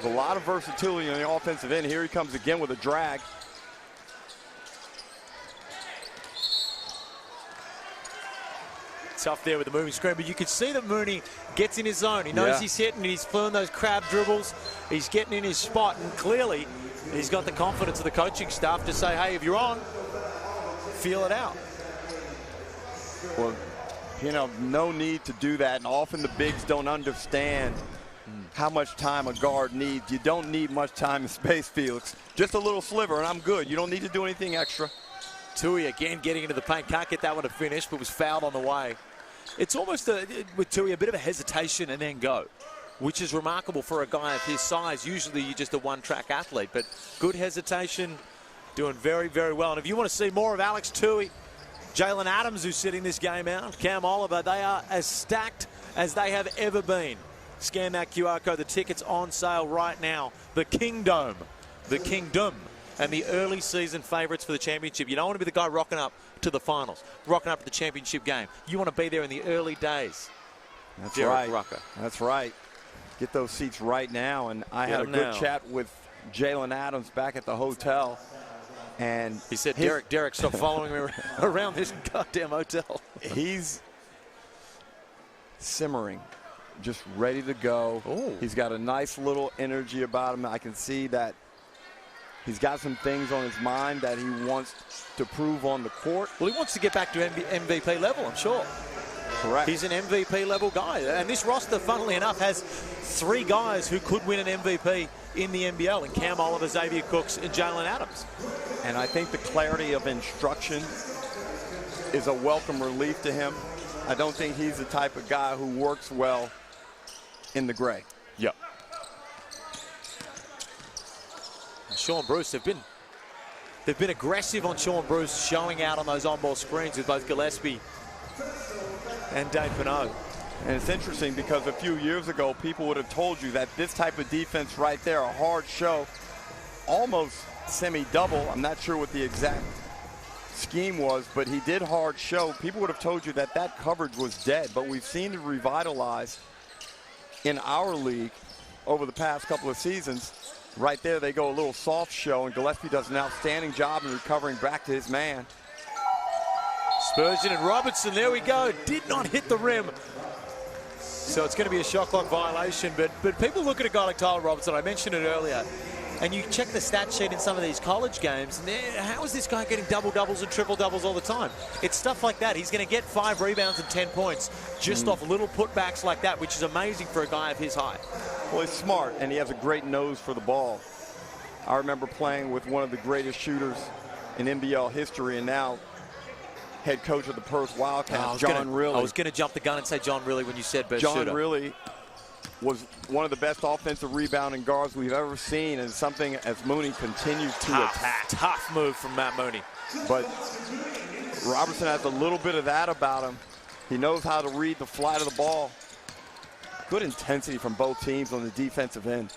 a lot of versatility on the offensive end. Here he comes again with a drag. Tough there with the moving screen, but you could see that Mooney gets in his zone. He knows he's hitting, he's filling those crab dribbles. He's getting in his spot, and clearly he's got the confidence of the coaching staff to say, hey, if you're on, feel it out. Well, you know, no need to do that, and often the bigs don't understand how much time a guard needs. You don't need much time and space, Felix. Just a little sliver, and I'm good. You don't need to do anything extra. Tui again getting into the paint. Can't get that one to finish, but was fouled on the way. It's almost, with Tui, a bit of a hesitation and then go, which is remarkable for a guy of his size. Usually you're just a one-track athlete, but good hesitation, doing very, very well. And if you want to see more of Alex Tui, Jalen Adams, who's sitting this game out, Cam Oliver, they are as stacked as they have ever been. Scan that QR code. The tickets on sale right now. The Kingdom, and the early season favourites for the championship. You don't want to be the guy rocking up to the finals, rocking up to the championship game. You want to be there in the early days. That's Derek right. Rucker. That's right. Get those seats right now. And I had a good chat with Jalen Adams back at the hotel. And he said, Derek, stop following me around this goddamn hotel. He's simmering, just ready to go. Ooh. He's got a nice little energy about him. I can see that he's got some things on his mind that he wants to prove on the court. Well, he wants to get back to MVP level, I'm sure. Correct. He's an MVP level guy. And this roster, funnily enough, has 3 guys who could win an MVP in the NBL, and Cam Oliver, Xavier Cooks, and Jalen Adams. And I think the clarity of instruction is a welcome relief to him. I don't think he's the type of guy who works well in the gray. Yep. And Sean Bruce, they've been aggressive on Sean Bruce, showing out on those on-ball screens with both Gillespie and Dane Pinot. And it's interesting because a few years ago, people would have told you that this type of defense right there, a hard show, almost semi-double. I'm not sure what the exact scheme was, but he did hard show. People would have told you that that coverage was dead, but we've seen it revitalize in our league over the past couple of seasons. Right there, they go a little soft show, and Gillespie does an outstanding job in recovering back to his man. Spurgeon and Robertson, there we go, did not hit the rim. So it's going to be a shot clock violation, but people look at a guy like Tyler Robertson, I mentioned it earlier, and you check the stat sheet in some of these college games, and how is this guy getting double-doubles and triple-doubles all the time? It's stuff like that. He's going to get 5 rebounds and 10 points just off little putbacks like that, which is amazing for a guy of his height. Well, he's smart, and he has a great nose for the ball. I remember playing with one of the greatest shooters in NBL history, and now head coach of the Perth Wildcats, John Riley. I was going to jump the gun and say John Riley when you said best shooter. John Riley was one of the best offensive rebounding guards we've ever seen, and something as Mooney continues to attack. Tough move from Matt Mooney. But Robertson has a little bit of that about him. He knows how to read the flight of the ball. Good intensity from both teams on the defensive end.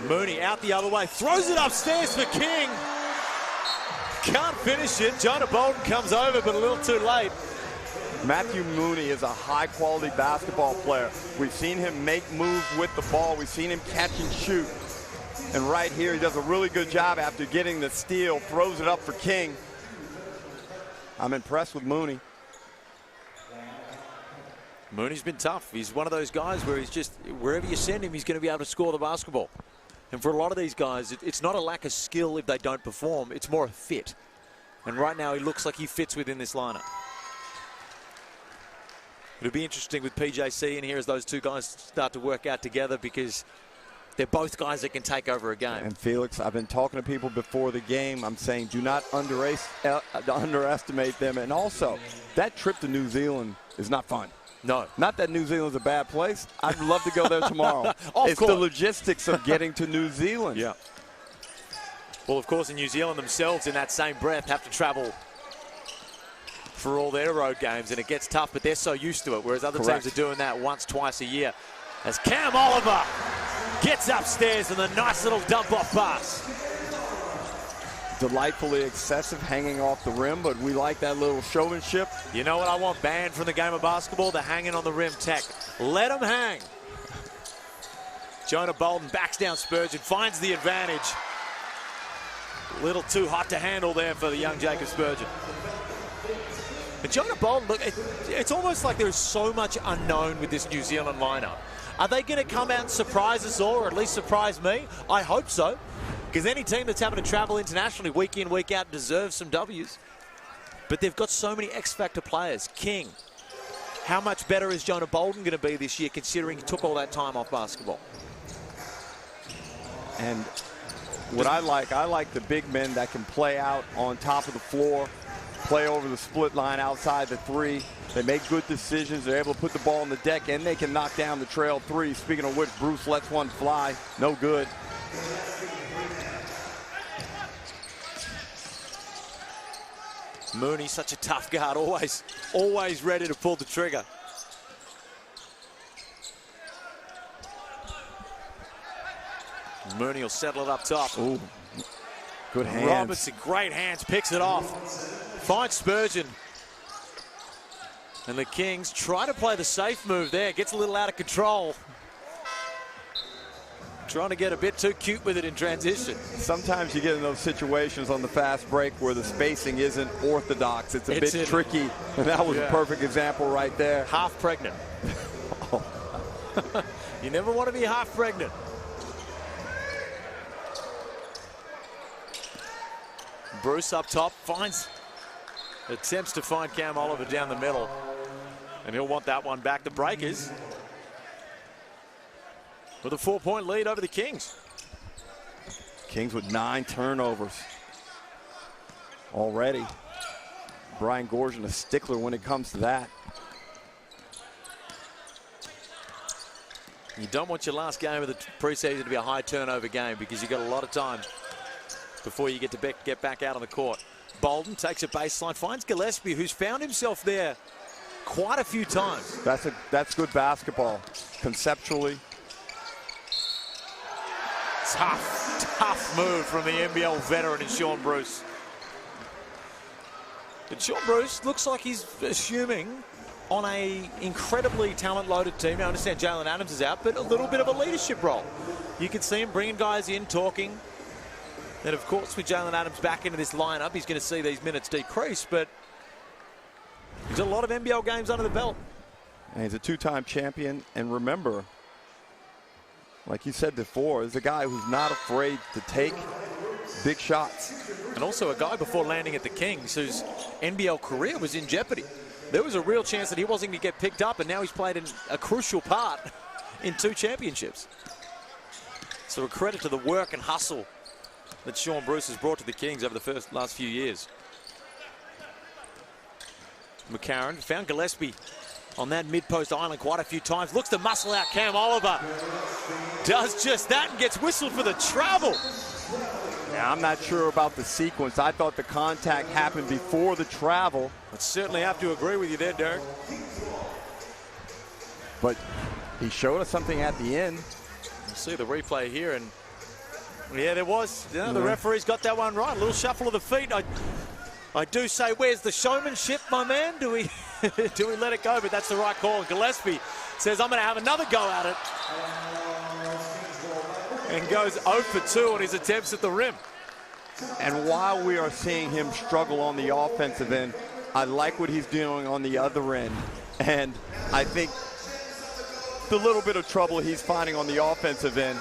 Mooney out the other way, throws it upstairs for King. Can't finish it. Jonah Bolden comes over, but a little too late. Matthew Mooney is a high-quality basketball player. We've seen him make moves with the ball. We've seen him catch and shoot. And right here, he does a really good job after getting the steal, throws it up for King. I'm impressed with Mooney. Mooney's been tough. He's one of those guys where he's just, wherever you send him, he's going to be able to score the basketball. And for a lot of these guys, it's not a lack of skill if they don't perform. It's more a fit. And right now, he looks like he fits within this lineup. It'll be interesting with PJC in here as those two guys start to work out together, because they're both guys that can take over a game. And Felix, I've been talking to people before the game. I'm saying do not underestimate them. And also, that trip to New Zealand is not fun. No. Not that New Zealand's a bad place. I'd love to go there tomorrow. It's the logistics of getting to New Zealand. Yeah. Well, of course, in New Zealand themselves, in that same breath, have to travel for all their road games, and it gets tough, but they're so used to it, whereas other teams are doing that once, twice a year. As Cam Oliver gets upstairs and a nice little dump-off pass. Delightfully excessive, hanging off the rim, but we like that little showmanship. You know what I want banned from the game of basketball? The hanging on the rim tech. Let them hang. Jonah Bolden backs down Spurgeon, finds the advantage. A little too hot to handle there for the young Jacob Spurgeon. But Jonah Bolden, look, it's almost like there's so much unknown with this New Zealand lineup. Are they going to come out and surprise us all, or at least surprise me? I hope so. Because any team that's having to travel internationally week in, week out deserves some W's. But they've got so many X-factor players. King. How much better is Jonah Bolden going to be this year, considering he took all that time off basketball? And what I like the big men that can play out on top of the floor, play over the split line outside the three. They make good decisions. They're able to put the ball on the deck, and they can knock down the trail three. Speaking of which, Bruce lets one fly. No good. Mooney, such a tough guard, always ready to pull the trigger. Mooney will settle it up top. Ooh, good hands. Robertson, great hands, picks it off. Finds Spurgeon. And the Kings try to play the safe move there. Gets a little out of control. Trying to get a bit too cute with it in transition. Sometimes you get in those situations on the fast break where the spacing isn't orthodox. It's a bit tricky, and that was a perfect example right there. Half pregnant. You never want to be half pregnant. Bruce up top attempts to find Cam Oliver down the middle, and he'll want that one back. The Breakers with a 4-point lead over the Kings. Kings with 9 turnovers already. Brian Goorjian, a stickler when it comes to that. You don't want your last game of the preseason to be a high turnover game, because you've got a lot of time before you get back out on the court. Bolden takes a baseline, finds Gillespie, who's found himself there quite a few times. That's good basketball, conceptually. Tough move from the NBL veteran in Sean Bruce. But Sean Bruce looks like he's assuming on a incredibly talent-loaded team. I understand Jalen Adams is out, but a little bit of a leadership role. You can see him bringing guys in, talking. And of course, with Jalen Adams back into this lineup, he's going to see these minutes decrease, but there's a lot of NBL games under the belt. And he's a 2-time champion, and remember, like you said before, is a guy who's not afraid to take big shots. And also a guy before landing at the Kings whose NBL career was in jeopardy. There was a real chance that he wasn't going to get picked up, and now he's played a crucial part in 2 championships. So a credit to the work and hustle that Sean Bruce has brought to the Kings over the last few years. McCarron found Gillespie on that mid-post island quite a few times. Looks to muscle out Cam Oliver. Does just that and gets whistled for the travel. Now, I'm not sure about the sequence. I thought the contact happened before the travel. I'd certainly have to agree with you there, Derek. But he showed us something at the end. You see the replay here, and yeah, there was. You know, the referee's got that one right. A little shuffle of the feet. I do say, where's the showmanship, my man? Do we let it go? But that's the right call. And Gillespie says, I'm going to have another go at it. And goes 0 for 2 on his attempts at the rim. And while we are seeing him struggle on the offensive end, I like what he's doing on the other end. And I think the little bit of trouble he's finding on the offensive end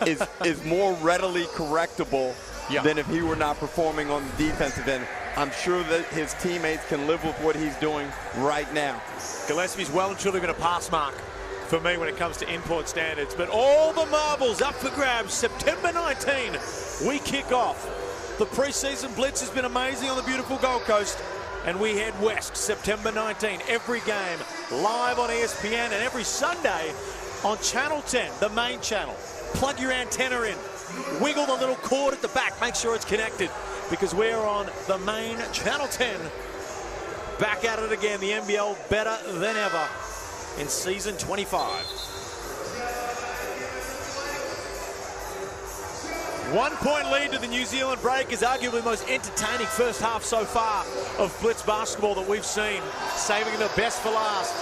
is more readily correctable than if he were not performing on the defensive end. I'm sure that his teammates can live with what he's doing right now. Gillespie's well and truly been a pass mark for me when it comes to import standards. But all the marbles up for grabs. September 19, we kick off. The preseason Blitz has been amazing on the beautiful Gold Coast. And we head west September 19. Every game live on ESPN, and every Sunday on Channel 10, the main channel. Plug your antenna in. Wiggle the little cord at the back. Make sure it's connected, because we're on the main Channel 10. Back at it again. The NBL better than ever in season 25. 1-point lead to the New Zealand Breakers. Arguably the most entertaining first half so far of Blitz basketball that we've seen. Saving the best for last.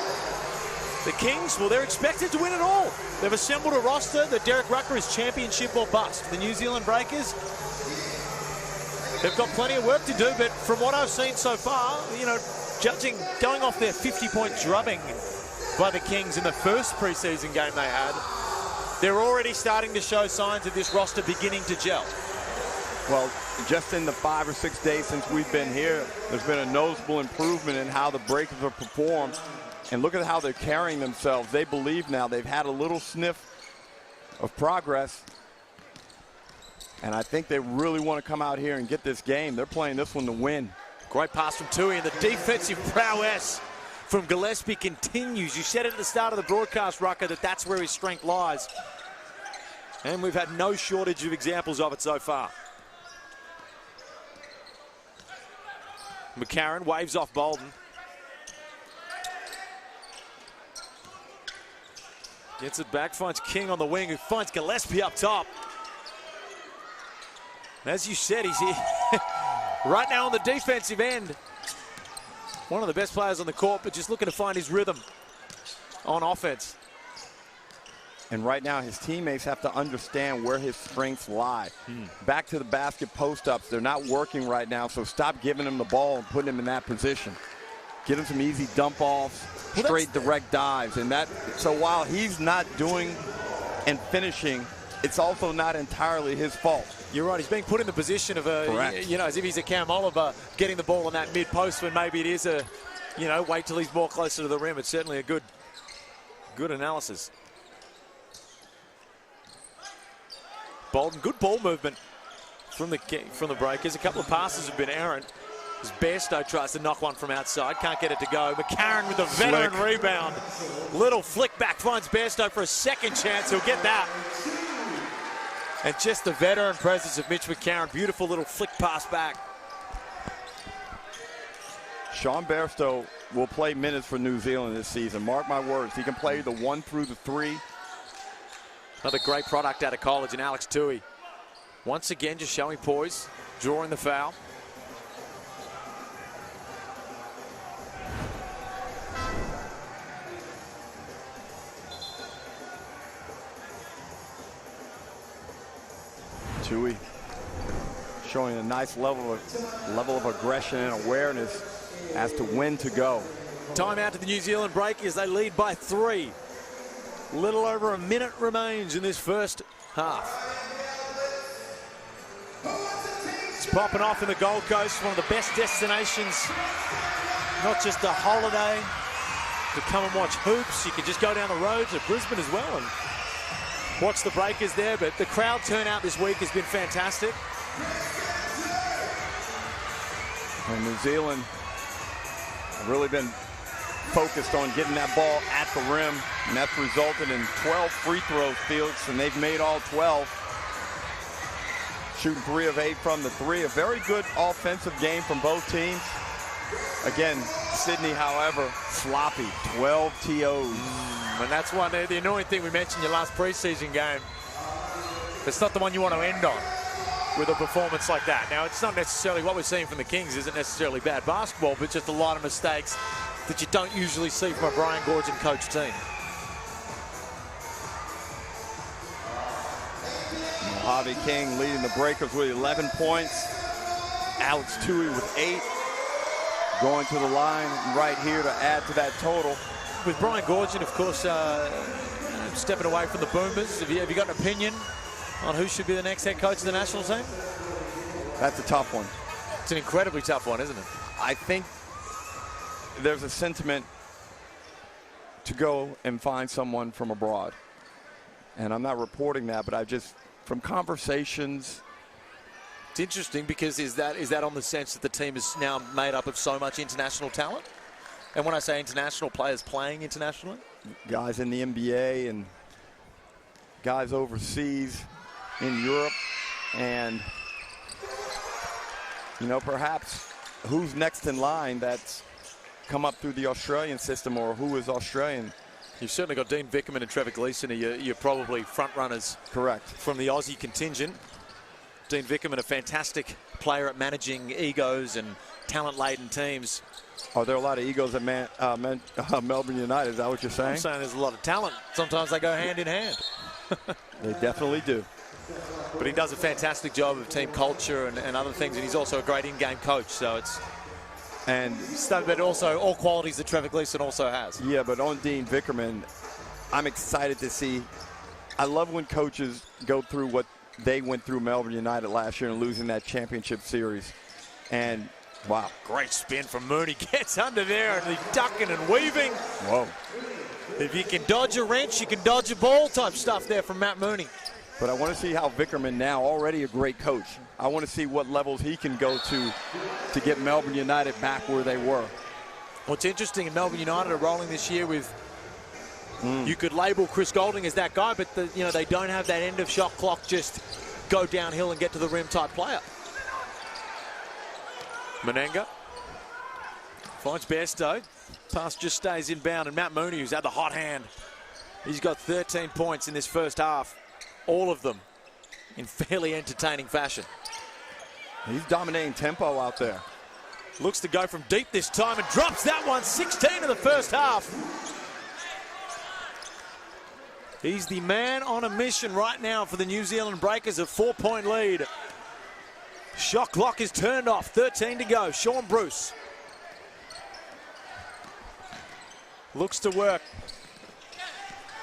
The Kings, well, they're expected to win it all. They've assembled a roster that Derek Rucker is championship or bust. The New Zealand Breakers, they've got plenty of work to do, but from what I've seen so far, you know, going off their 50-point drubbing by the Kings in the first preseason game they had, they're already starting to show signs of this roster beginning to gel. Well, just in the 5 or 6 days since we've been here, there's been a noticeable improvement in how the Breakers have performed. And look at how they're carrying themselves. They believe now. They've had a little sniff of progress. And I think they really want to come out here and get this game. They're playing this one to win. Great pass from Tui, and the defensive prowess from Gillespie continues. You said it at the start of the broadcast, Rucker, that that's where his strength lies. And we've had no shortage of examples of it so far. McCarron waves off Bolden. Gets it back, finds King on the wing, who finds Gillespie up top. And as you said, he's here right now on the defensive end. One of the best players on the court, but just looking to find his rhythm on offense. And right now, his teammates have to understand where his strengths lie. Back to the basket post-ups. They're not working right now, so stop giving him the ball and putting him in that position. Get him some easy dump-offs, straight direct dives. And that, so while he's not doing and finishing, it's also not entirely his fault. You're right. He's being put in the position of a, you know, as if he's a Cam Oliver getting the ball on that mid-post when maybe it is a, you know, wait till he's more closer to the rim. It's certainly a good analysis. Bolden, good ball movement from the breakers. A couple of passes have been errant. As Bairstow tries to knock one from outside, can't get it to go. McCarron with a veteran rebound. Little flick back finds Bairstow for a second chance. He'll get that. And just the veteran presence of Mitch McCarron. Beautiful little flick pass back. Sean Bairstow will play minutes for New Zealand this season. Mark my words. He can play the 1 through the 3. Another great product out of college, and Alex Tui once again just showing poise, drawing the foul. Tui showing a nice level of aggression and awareness as to when to go. Timeout to the New Zealand break as they lead by 3. Little over a minute remains in this first half. It's popping off in the Gold Coast, one of the best destinations, not just a holiday, to come and watch hoops. You can just go down the road to Brisbane as well and watch the Breakers there, but the crowd turnout this week has been fantastic. And New Zealand have really been focused on getting that ball at the rim, and that's resulted in 12 free throws, Felix, and they've made all 12. Shooting 3 of 8 from the 3. A very good offensive game from both teams. Again, Sydney, however, sloppy. 12 TOs. And that's one, the annoying thing we mentioned in your last preseason game. It's not the one you want to end on with a performance like that. Now, it's not necessarily what we're seeing from the Kings isn't necessarily bad basketball, but just a lot of mistakes that you don't usually see from a Brian Gorgon coach team. Mojave King leading the Breakers with 11 points. Alex Tui with 8. Going to the line right here to add to that total. With Brian Gorgon, of course, stepping away from the Boomers, have you got an opinion on who should be the next head coach of the national team? That's a tough one. It's an incredibly tough one, isn't it? I think there's a sentiment to go and find someone from abroad. And I'm not reporting that, but I just, from conversations. It's interesting because is that on the sense that the team is now made up of so much international talent? And when I say international, players playing internationally? Guys in the NBA and guys overseas in Europe. And, you know, perhaps who's next in line that's come up through the Australian system, or who is Australian? You've certainly got Dean Vickerman and Trevor Gleeson. You're probably front runners. Correct. From the Aussie contingent. Dean Vickerman, a fantastic player at managing egos and talent-laden teams. Are there a lot of egos at Melbourne United? Is that what you're saying? I'm saying there's a lot of talent. Sometimes they go hand in hand. They definitely do. But he does a fantastic job of team culture and other things, and he's also a great in-game coach. So it's but also all qualities that Trevor Gleeson also has. Yeah, but on Dean Vickerman, I'm excited to see. I love when coaches go through what they went through Melbourne United last year and losing that championship series. And wow. Great spin from Mooney. Gets under there and he's ducking and weaving. Whoa. If you can dodge a wrench, you can dodge a ball type stuff there from Matt Mooney. But I want to see how Vickerman, now already a great coach, I want to see what levels he can go to get Melbourne United back where they were. What's interesting, in Melbourne United are rolling this year with, you could label Chris Golding as that guy, but they don't have that end of shot clock, just go downhill and get to the rim type player. Menenga finds Bairstow. Pass just stays inbound, and Matt Mooney, who's had the hot hand, he's got 13 points in this first half. All of them in fairly entertaining fashion. He's dominating tempo out there. Looks to go from deep this time and drops that one. 16 in the first half. He's the man on a mission right now for the New Zealand Breakers, a 4-point lead. Shot clock is turned off, 13 to go. Sean Bruce looks to work.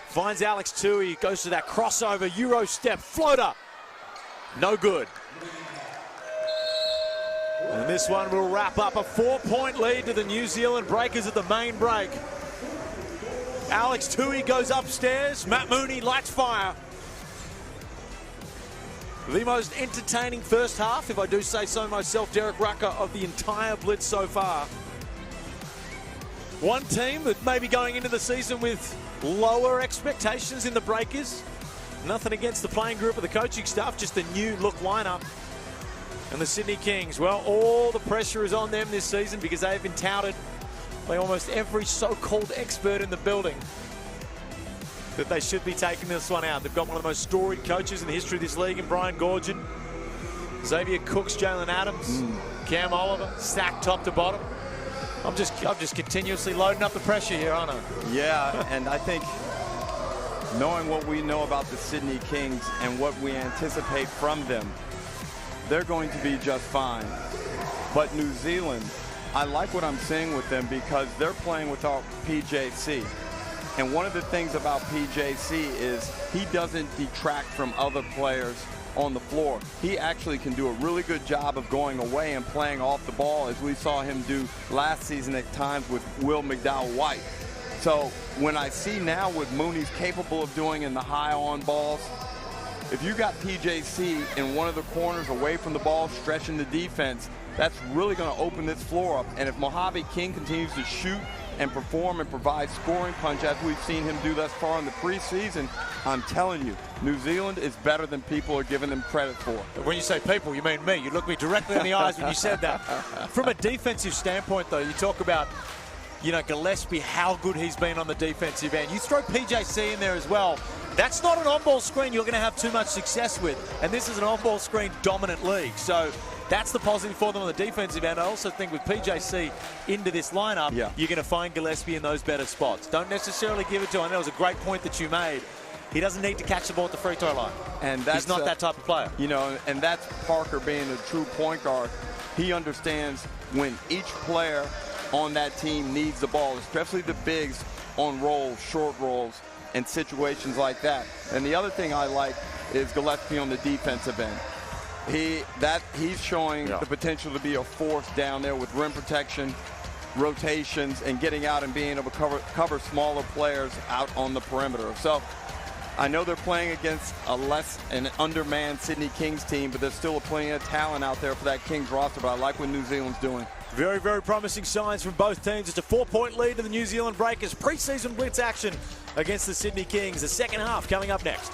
Finds Alex Tui, goes to that crossover, Euro step, floater. No good. And this one will wrap up a 4-point lead to the New Zealand Breakers at the main break. Alex Tui goes upstairs. Matt Mooney lights fire. The most entertaining first half, if I do say so myself, Derek Rucker, of the entire Blitz so far. One team that may be going into the season with lower expectations in the Breakers. Nothing against the playing group or the coaching staff, just a new look lineup. And the Sydney Kings, well, all the pressure is on them this season because they have been touted by almost every so-called expert in the building that they should be taking this one out. They've got one of the most storied coaches in the history of this league in Brian Goorjian. Xavier Cooks, Jalen Adams, Cam Oliver, stacked top to bottom. I'm just continuously loading up the pressure here, aren't I? Yeah, and I think knowing what we know about the Sydney Kings and what we anticipate from them, they're going to be just fine. But New Zealand, I like what I'm seeing with them because they're playing without PJC. And one of the things about PJC is he doesn't detract from other players on the floor. He actually can do a really good job of going away and playing off the ball, as we saw him do last season at times with Will McDowell-White. So when I see now what Mooney's capable of doing in the high on balls, if you got PJC in one of the corners away from the ball, stretching the defense, that's really going to open this floor up. And if Mojave King continues to shoot and perform and provide scoring punch as we've seen him do thus far in the preseason, I'm telling you, New Zealand is better than people are giving them credit for. When you say people, you mean me. You looked me directly in the eyes when you said that. From a defensive standpoint, though, you talk about, you know, Gillespie, how good he's been on the defensive end. You throw PJC in there as well. That's not an on-ball screen you're going to have too much success with. And this is an on-ball screen dominant league. So that's the positive for them on the defensive end. I also think with PJC into this lineup, you're going to find Gillespie in those better spots. Don't necessarily give it to him. I know it was a great point that you made. He doesn't need to catch the ball at the free throw line. And he's not that type of player. You know, and that's Parker being a true point guard. He understands when each player on that team needs the ball, especially the bigs on rolls, short rolls, and situations like that. And the other thing I like is Gillespie on the defensive end. He's showing the potential to be a force down there with rim protection, rotations, and getting out and being able to cover smaller players out on the perimeter. So I know they're playing against an undermanned Sydney Kings team, but there's still plenty of talent out there for that Kings roster. But I like what New Zealand's doing. Very, very promising signs from both teams. It's a 4-point lead to the New Zealand Breakers. Preseason Blitz action against the Sydney Kings. The second half coming up next.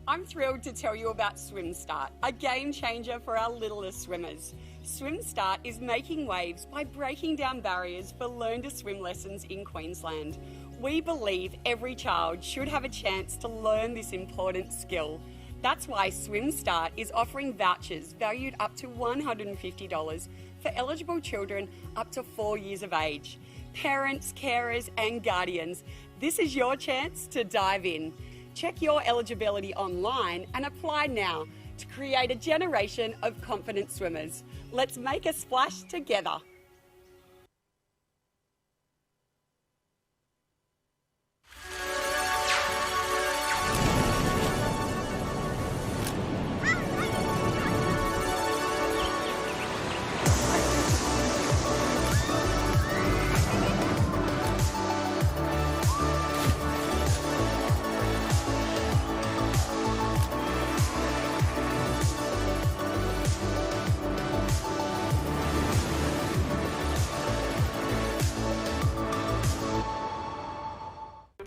I'm thrilled to tell you about Swim Start, a game changer for our littlest swimmers. Swim Start is making waves by breaking down barriers for learn to swim lessons in Queensland. We believe every child should have a chance to learn this important skill. That's why Swim Start is offering vouchers valued up to $150 for eligible children up to 4 years of age. Parents, carers and guardians, this is your chance to dive in. Check your eligibility online and apply now to create a generation of confident swimmers. Let's make a splash together.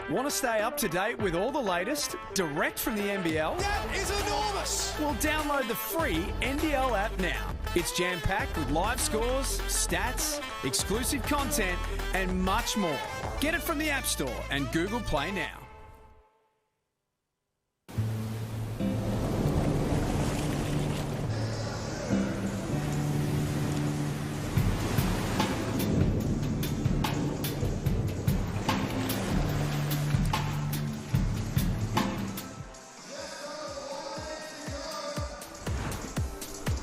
Want to stay up to date with all the latest direct from the NBL? That is enormous! Well, download the free NBL app now. It's jam-packed with live scores, stats, exclusive content, and much more. Get it from the App Store and Google Play now.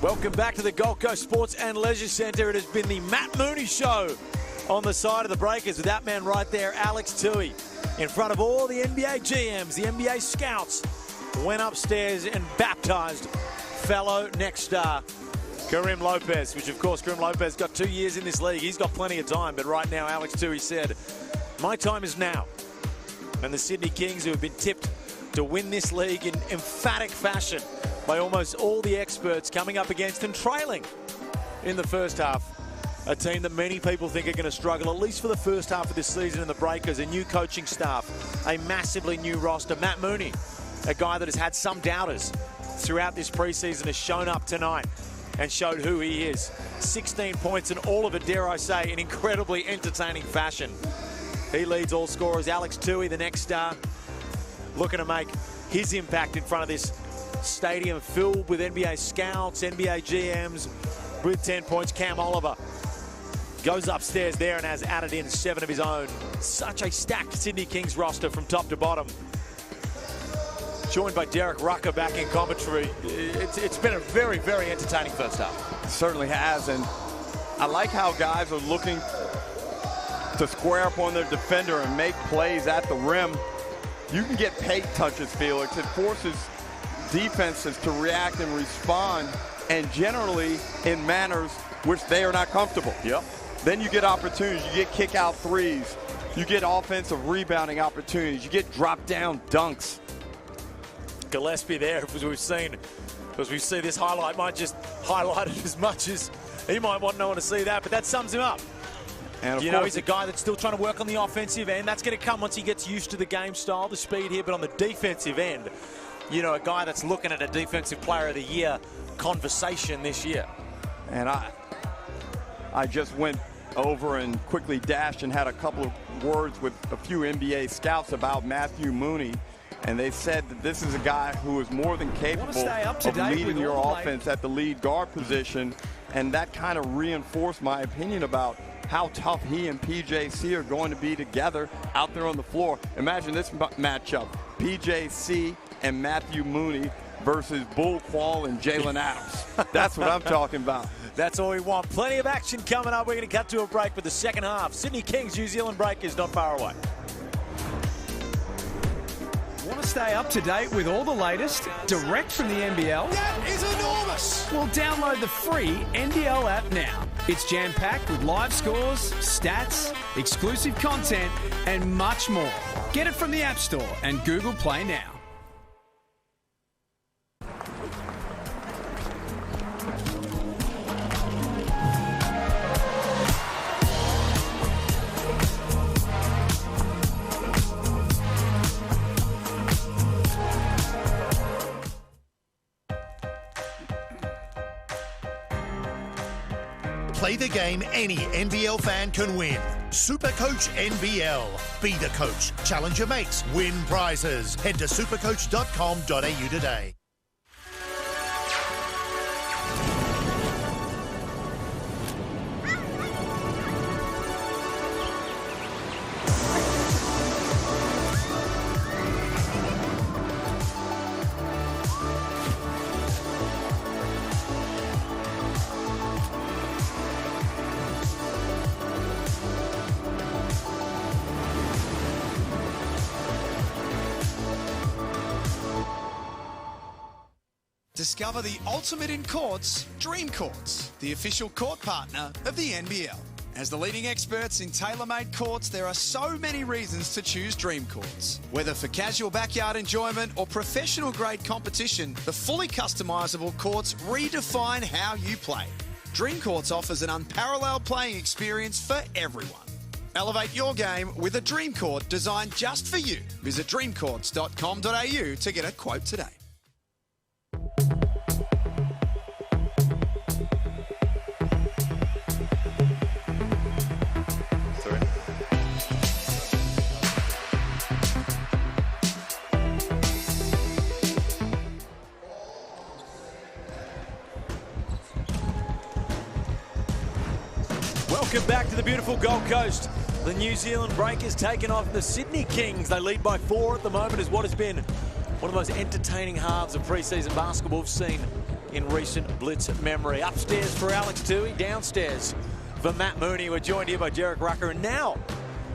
Welcome back to the Gold Coast Sports and Leisure Centre. It has been the Matt Mooney Show on the side of the Breakers with that man right there, Alex Toohey, in front of all the NBA GMs, the NBA scouts, went upstairs and baptised fellow next star, Karim Lopez, which of course Karim Lopez got 2 years in this league. He's got plenty of time, but right now Alex Toohey said, my time is now. And the Sydney Kings, who have been tipped to win this league in emphatic fashion by almost all the experts, coming up against and trailing in the first half. A team that many people think are going to struggle, at least for the first half of this season in the Breakers. A new coaching staff, a massively new roster. Matt Mooney, a guy that has had some doubters throughout this preseason, has shown up tonight and showed who he is. 16 points and all of it, dare I say, in incredibly entertaining fashion. He leads all scorers. Alex Toohey, the next star, looking to make his impact in front of this stadium filled with NBA scouts, NBA GMs. With 10 points, Cam Oliver goes upstairs there and has added in 7 of his own. Such a stacked Sydney Kings roster from top to bottom. Joined by Derek Rucker back in commentary. It's been a very, very entertaining first half. It certainly has, and I like how guys are looking to square up on their defender and make plays at the rim. You can get paint touches, Felix. It forces defenses to react and respond, and generally in manners which they are not comfortable. Yep. Then you get opportunities. You get kick-out threes. You get offensive rebounding opportunities. You get drop-down dunks. Gillespie there, as we've seen, because we see this highlight, might just highlight it as much as he might want no one to see that, but that sums him up. And you know, he's a guy that's still trying to work on the offensive end. That's going to come once he gets used to the game style, the speed here. But on the defensive end, you know, a guy that's looking at a Defensive Player of the Year conversation this year. And I just went over and quickly dashed and had a couple of words with a few NBA scouts about Matthew Mooney. And they said that this is a guy who is more than capable of leading your offense at the lead guard position. And that kind of reinforced my opinion about how tough he and PJC are going to be together out there on the floor. Imagine this matchup, PJC and Matthew Mooney versus Bull Quall and Jalen Adams. That's what I'm talking about. That's all we want. Plenty of action coming up. We're going to cut to a break with the second half. Sydney Kings, New Zealand Breakers, not far away. Want to stay up to date with all the latest direct from the NBL? That is enormous! Well, download the free NBL app now. It's jam-packed with live scores, stats, exclusive content, and much more. Get it from the App Store and Google Play now. Play the game any NBL fan can win. Supercoach NBL. Be the coach. Challenge your mates. Win prizes. Head to supercoach.com.au today. Discover the ultimate in courts, Dream Courts, the official court partner of the NBL. As the leading experts in tailor-made courts, there are so many reasons to choose Dream Courts. Whether for casual backyard enjoyment or professional-grade competition, the fully customisable courts redefine how you play. Dream Courts offers an unparalleled playing experience for everyone. Elevate your game with a dream court designed just for you. Visit dreamcourts.com.au to get a quote today. Welcome back to the beautiful Gold Coast. The New Zealand Breakers taking off the Sydney Kings. They lead by 4 at the moment, as what has been one of the most entertaining halves of preseason basketball we've seen in recent Blitz memory. Upstairs for Alex Toohey, downstairs for Matt Mooney. We're joined here by Derek Rucker, and now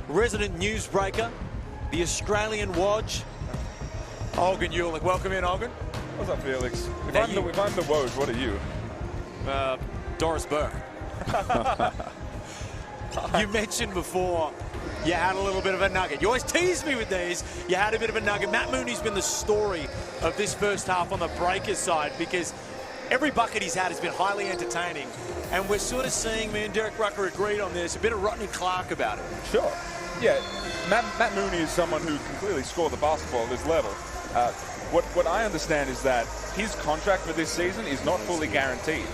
resident newsbreaker, the Australian Wodge, Olgun Ulick. Welcome in, Olgun. What's up, Felix? If I'm the Woj, what are you? Doris Burke. You mentioned before you had a little bit of a nugget. You always tease me with these. You had a bit of a nugget. Matt Mooney's been the story of this first half on the Breakers side, because every bucket he's had has been highly entertaining. And we're sort of seeing, me and Derek Rucker agreed on this, a bit of Rodney Clark about it. Sure. Yeah, Matt Mooney is someone who can clearly score the basketball at this level. What I understand is that his contract for this season is not fully guaranteed.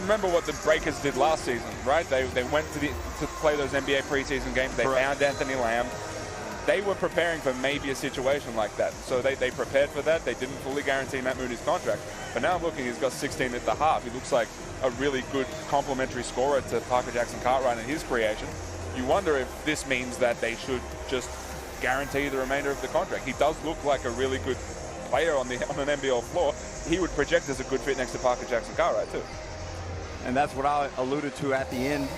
Remember what the Breakers did last season, right? They went to play those NBA preseason games. They found Anthony Lamb. They were preparing for maybe a situation like that. So they prepared for that. They didn't fully guarantee Matt Mooney's contract. But now I'm looking, he's got 16 at the half. He looks like a really good complementary scorer to Parker Jackson-Cartwright and his creation. You wonder if this means that they should just guarantee the remainder of the contract. He does look like a really good player on an NBL floor. He would project as a good fit next to Parker Jackson-Cartwright too. And that's what I alluded to at the end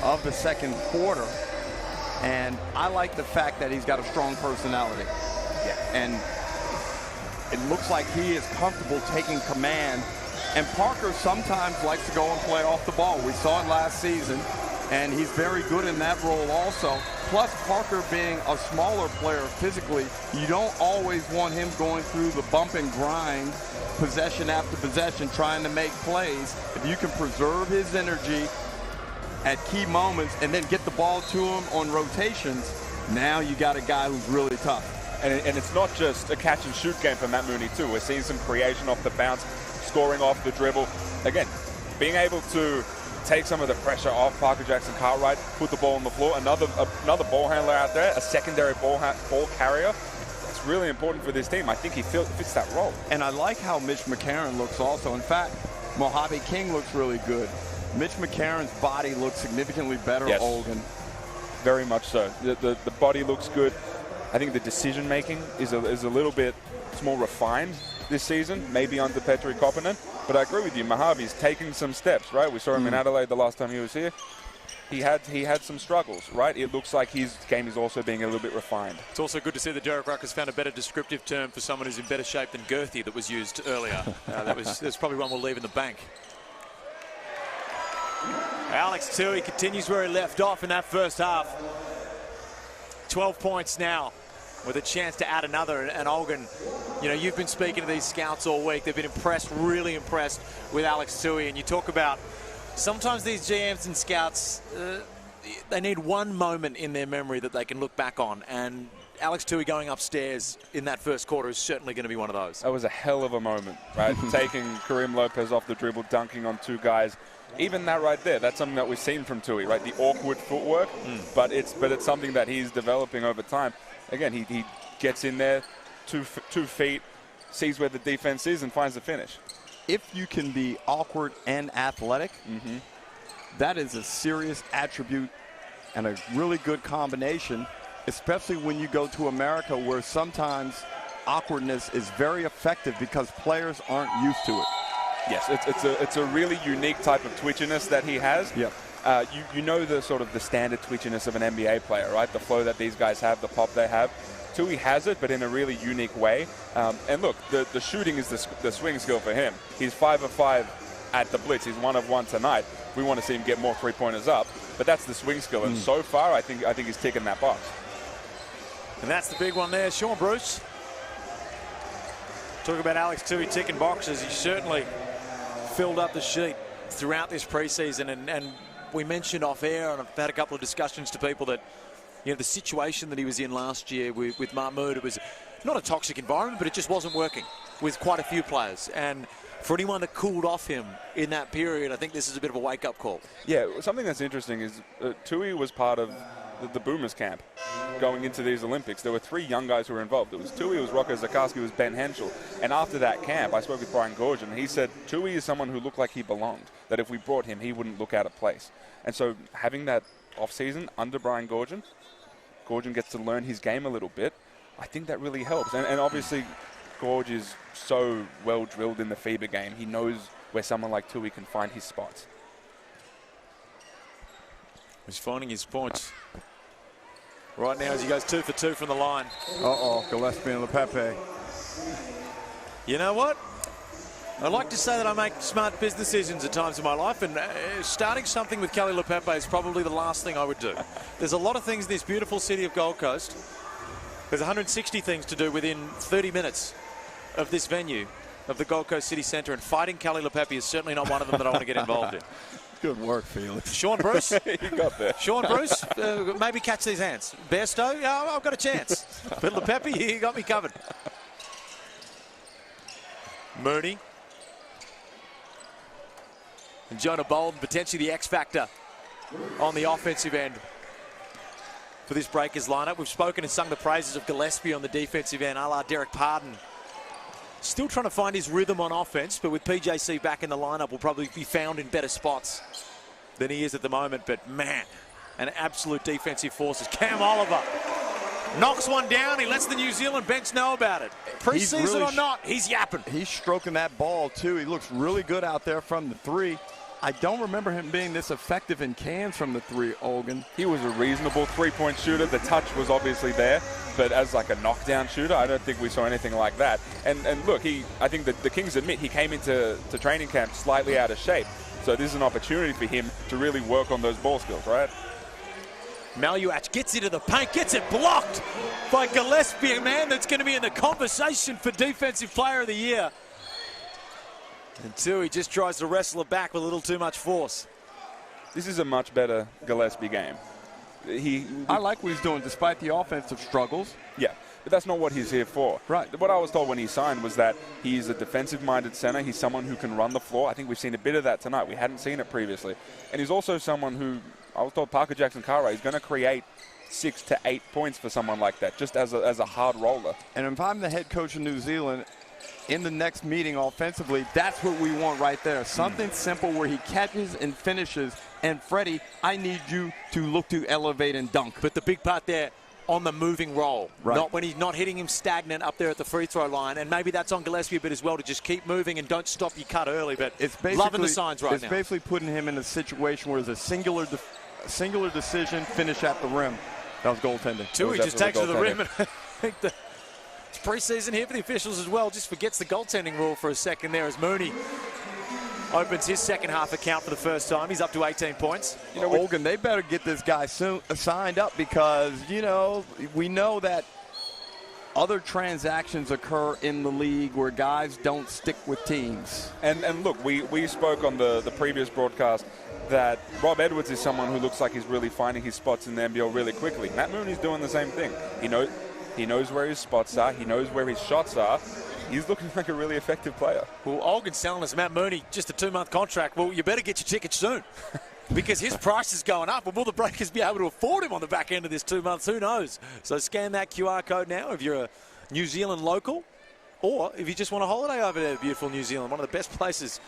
of the second quarter. And I like the fact that he's got a strong personality. Yeah. And it looks like he is comfortable taking command. And Parker sometimes likes to go and play off the ball. We saw it last season, and he's very good in that role also. Plus, Parker being a smaller player physically, you don't always want him going through the bump and grind, possession after possession, trying to make plays. If you can preserve his energy at key moments and then get the ball to him on rotations, now you got a guy who's really tough. And it's not just a catch-and-shoot game for Matt Mooney, too. We're seeing some creation off the bounce, scoring off the dribble. Again, being able to take some of the pressure off Parker Jackson-Cartwright, put the ball on the floor, another ball handler out there, a secondary ball carrier. That's really important for this team. I think he fits that role. And I like how Mitch McCarron looks also. In fact, Mojave King looks really good. Mitch McCarron's body looks significantly better, yes. Olgun. Very much so. The body looks good. I think the decision-making is a little bit more refined this season, maybe under Petri Koponen. But I agree with you, Mojave's taking some steps, right? We saw him in Adelaide the last time he was here. He had some struggles, right? It looks like his game is also being a little bit refined. It's also good to see that Derek Rucker's found a better descriptive term for someone who's in better shape than girthy that was used earlier. That's probably one we'll leave in the bank. Alex Toohey continues where he left off in that first half. 12 points now, with a chance to add another. And Olgun, you know, you've been speaking to these scouts all week. They've been impressed, really impressed with Alex Toohey. And you talk about sometimes these GMs and scouts, they need one moment in their memory that they can look back on. And Alex Toohey going upstairs in that first quarter is certainly going to be one of those. That was a hell of a moment, right? Taking Kareem Lopez off the dribble, dunking on two guys. Even that right there, that's something that we've seen from Toohey, right? The awkward footwork, but it's something that he's developing over time. Again, he gets in there, 2 feet, sees where the defense is, and finds the finish. If you can be awkward and athletic, that is a serious attribute and a really good combination, especially when you go to America, where sometimes awkwardness is very effective because players aren't used to it. Yes, it's a really unique type of twitchiness that he has. Yep. You know the sort of the standard twitchiness of an NBA player, right? The flow that these guys have, the pop they have. Toohey has it, but in a really unique way. And look, the shooting is the swing skill for him. He's 5 of 5 at the Blitz. He's 1 of 1 tonight. We want to see him get more three-pointers up, but that's the swing skill. And so far, I think he's ticking that box. And that's the big one there, Sean Bruce. Talk about Alex Toohey ticking boxes. He certainly filled up the sheet throughout this preseason, and we mentioned off air, and I've had a couple of discussions to people that, you know, the situation that he was in last year with Mahmoud, it was not a toxic environment, but it just wasn't working with quite a few players. And for anyone that cooled off him in that period, I think this is a bit of a wake-up call. Yeah, something that's interesting is Tui was part of the Boomers camp going into these Olympics. There were 3 young guys who were involved. It was Tui, it was Rocco Zakarski, it was Ben Henschel. And after that camp, I spoke with Brian Gorgon, and he said Tui is someone who looked like he belonged, that if we brought him, he wouldn't look out of place. And so having that off-season under Brian Gorgon gets to learn his game a little bit. I think that really helps. And obviously, Gorge is so well drilled in the FIBA game. He knows where someone like Tui can find his spots. He's finding his points right now as he goes 2 for 2 from the line. Uh-oh, Gillespie and Lepepe. You know what? I like to say that I make smart business decisions at times in my life, and starting something with Kelly Lepepe is probably the last thing I would do. There's a lot of things in this beautiful city of Gold Coast. There's 160 things to do within 30 minutes of this venue, of the Gold Coast City Centre, and fighting Kelly Lepepe is certainly not one of them that I want to get involved in. Good work, Felix. Sean Bruce? You got there. Sean Bruce, maybe catch these hands. Bairstow, yeah, I've got a chance. But Lepepe, he got me covered. Mooney. And Jonah Bolden, potentially the X factor on the offensive end for this Breakers lineup. We've spoken and sung the praises of Gillespie on the defensive end, a la Derek Pardon. Still trying to find his rhythm on offense, but with PJC back in the lineup, will probably be found in better spots than he is at the moment. But man, an absolute defensive force is Cam Oliver. Knocks one down, he lets the New Zealand bench know about it. Pre-season or not, he's yapping. He's stroking that ball too. He looks really good out there from the 3. I don't remember him being this effective in cans from the 3, Olgun. He was a reasonable 3-point shooter. The touch was obviously there, but as like a knockdown shooter, I don't think we saw anything like that. And look, I think that the Kings admit he came into training camp slightly out of shape. So this is an opportunity for him to really work on those ball skills, right? Maluach gets into the paint, gets it blocked by Gillespie, a man that's going to be in the conversation for Defensive Player of the Year. And Tui just tries to wrestle it back with a little too much force. This is a much better Gillespie game. I like what he's doing despite the offensive struggles. Yeah, but that's not what he's here for. Right. What I was told when he signed was that he's a defensive-minded center. He's someone who can run the floor. I think we've seen a bit of that tonight. We hadn't seen it previously. And he's also someone who, I was told Parker Jackson-Cartwright, is going to create 6 to 8 points for someone like that, just as a hard roller. And if I'm the head coach of New Zealand, in the next meeting offensively, that's what we want right there. Something simple where he catches and finishes. And Freddie, I need you to look to elevate and dunk. But the big part there, on the moving roll. Right. Not when he's not hitting him stagnant up there at the free throw line. And maybe that's on Gillespie a bit as well, to just keep moving and don't stop your cut early. But it's loving the signs right now. It's basically putting him in a situation where there's a singular decision, finish at the rim. That was goaltending. Tui just takes it to the rim. And I think it's preseason here for the officials as well. Just forgets the goaltending rule for a second there as Mooney opens his second half account for the first time. He's up to 18 points. You know, Olgun, they better get this guy signed up because, you know, we know that other transactions occur in the league where guys don't stick with teams. And look, we spoke on the previous broadcast that Rob Edwards is someone who looks like he's really finding his spots in the NBL really quickly. Matt Mooney's doing the same thing. He knows where his spots are. He knows where his shots are. He's looking like a really effective player. Well, Olgun's telling us Matt Mooney, just a 2-month contract. Well, you better get your tickets soon because his price is going up. And will the Breakers be able to afford him on the back end of this 2 months? Who knows? So scan that QR code now if you're a New Zealand local or if you just want a holiday over there, beautiful New Zealand. One of the best places,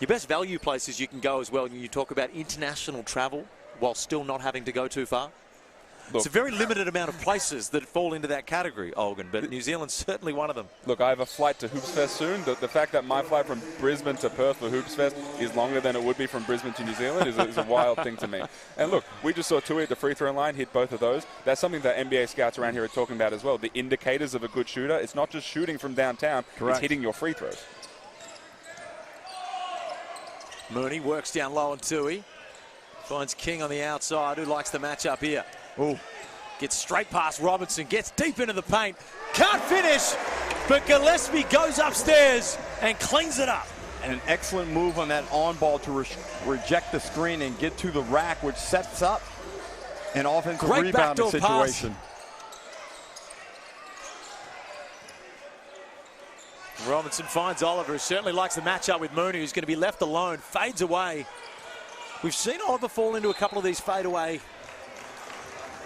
your best value places you can go as well. And you talk about international travel while still not having to go too far. Look, it's a very limited amount of places that fall into that category, Olgun, but New Zealand's certainly one of them. Look, I have a flight to Hoops Fest soon. The fact that my flight from Brisbane to Perth for Hoops Fest is longer than it would be from Brisbane to New Zealand is a wild thing to me. And look, we just saw Tui at the free throw line hit both of those. That's something that NBA scouts around here are talking about as well. The indicators of a good shooter. It's not just shooting from downtown. Correct. It's hitting your free throws. Mooney works down low on Tui. Finds King on the outside, who likes the matchup here. Oh, gets straight past Robinson, gets deep into the paint. Can't finish, but Gillespie goes upstairs and cleans it up. And an excellent move on that on ball to reject the screen and get to the rack, which sets up an offensive rebounding situation. Robinson finds Oliver, who certainly likes the matchup with Mooney, who's going to be left alone, fades away. We've seen Oliver fall into a couple of these fadeaway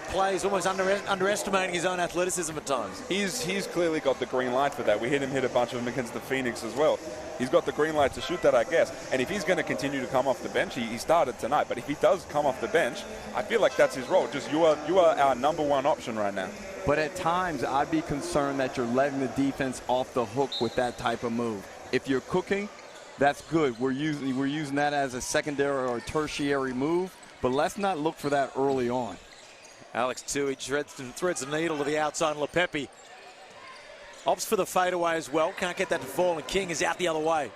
plays, almost underestimating his own athleticism at times. He's clearly got the green light for that. We hit a bunch of them against the Phoenix as well. He's got the green light to shoot that, I guess. And if he's going to continue to come off the bench, he started tonight, but if he does come off the bench, I feel like that's his role. Just you are our #1 option right now. But at times, I'd be concerned that you're letting the defense off the hook with that type of move. If you're cooking, that's good. We're using that as a secondary or a tertiary move, but let's not look for that early on. Alex Tui threads the needle to the outside. LePepe opts for the fadeaway as well. Can't get that to fall, and King is out the other way.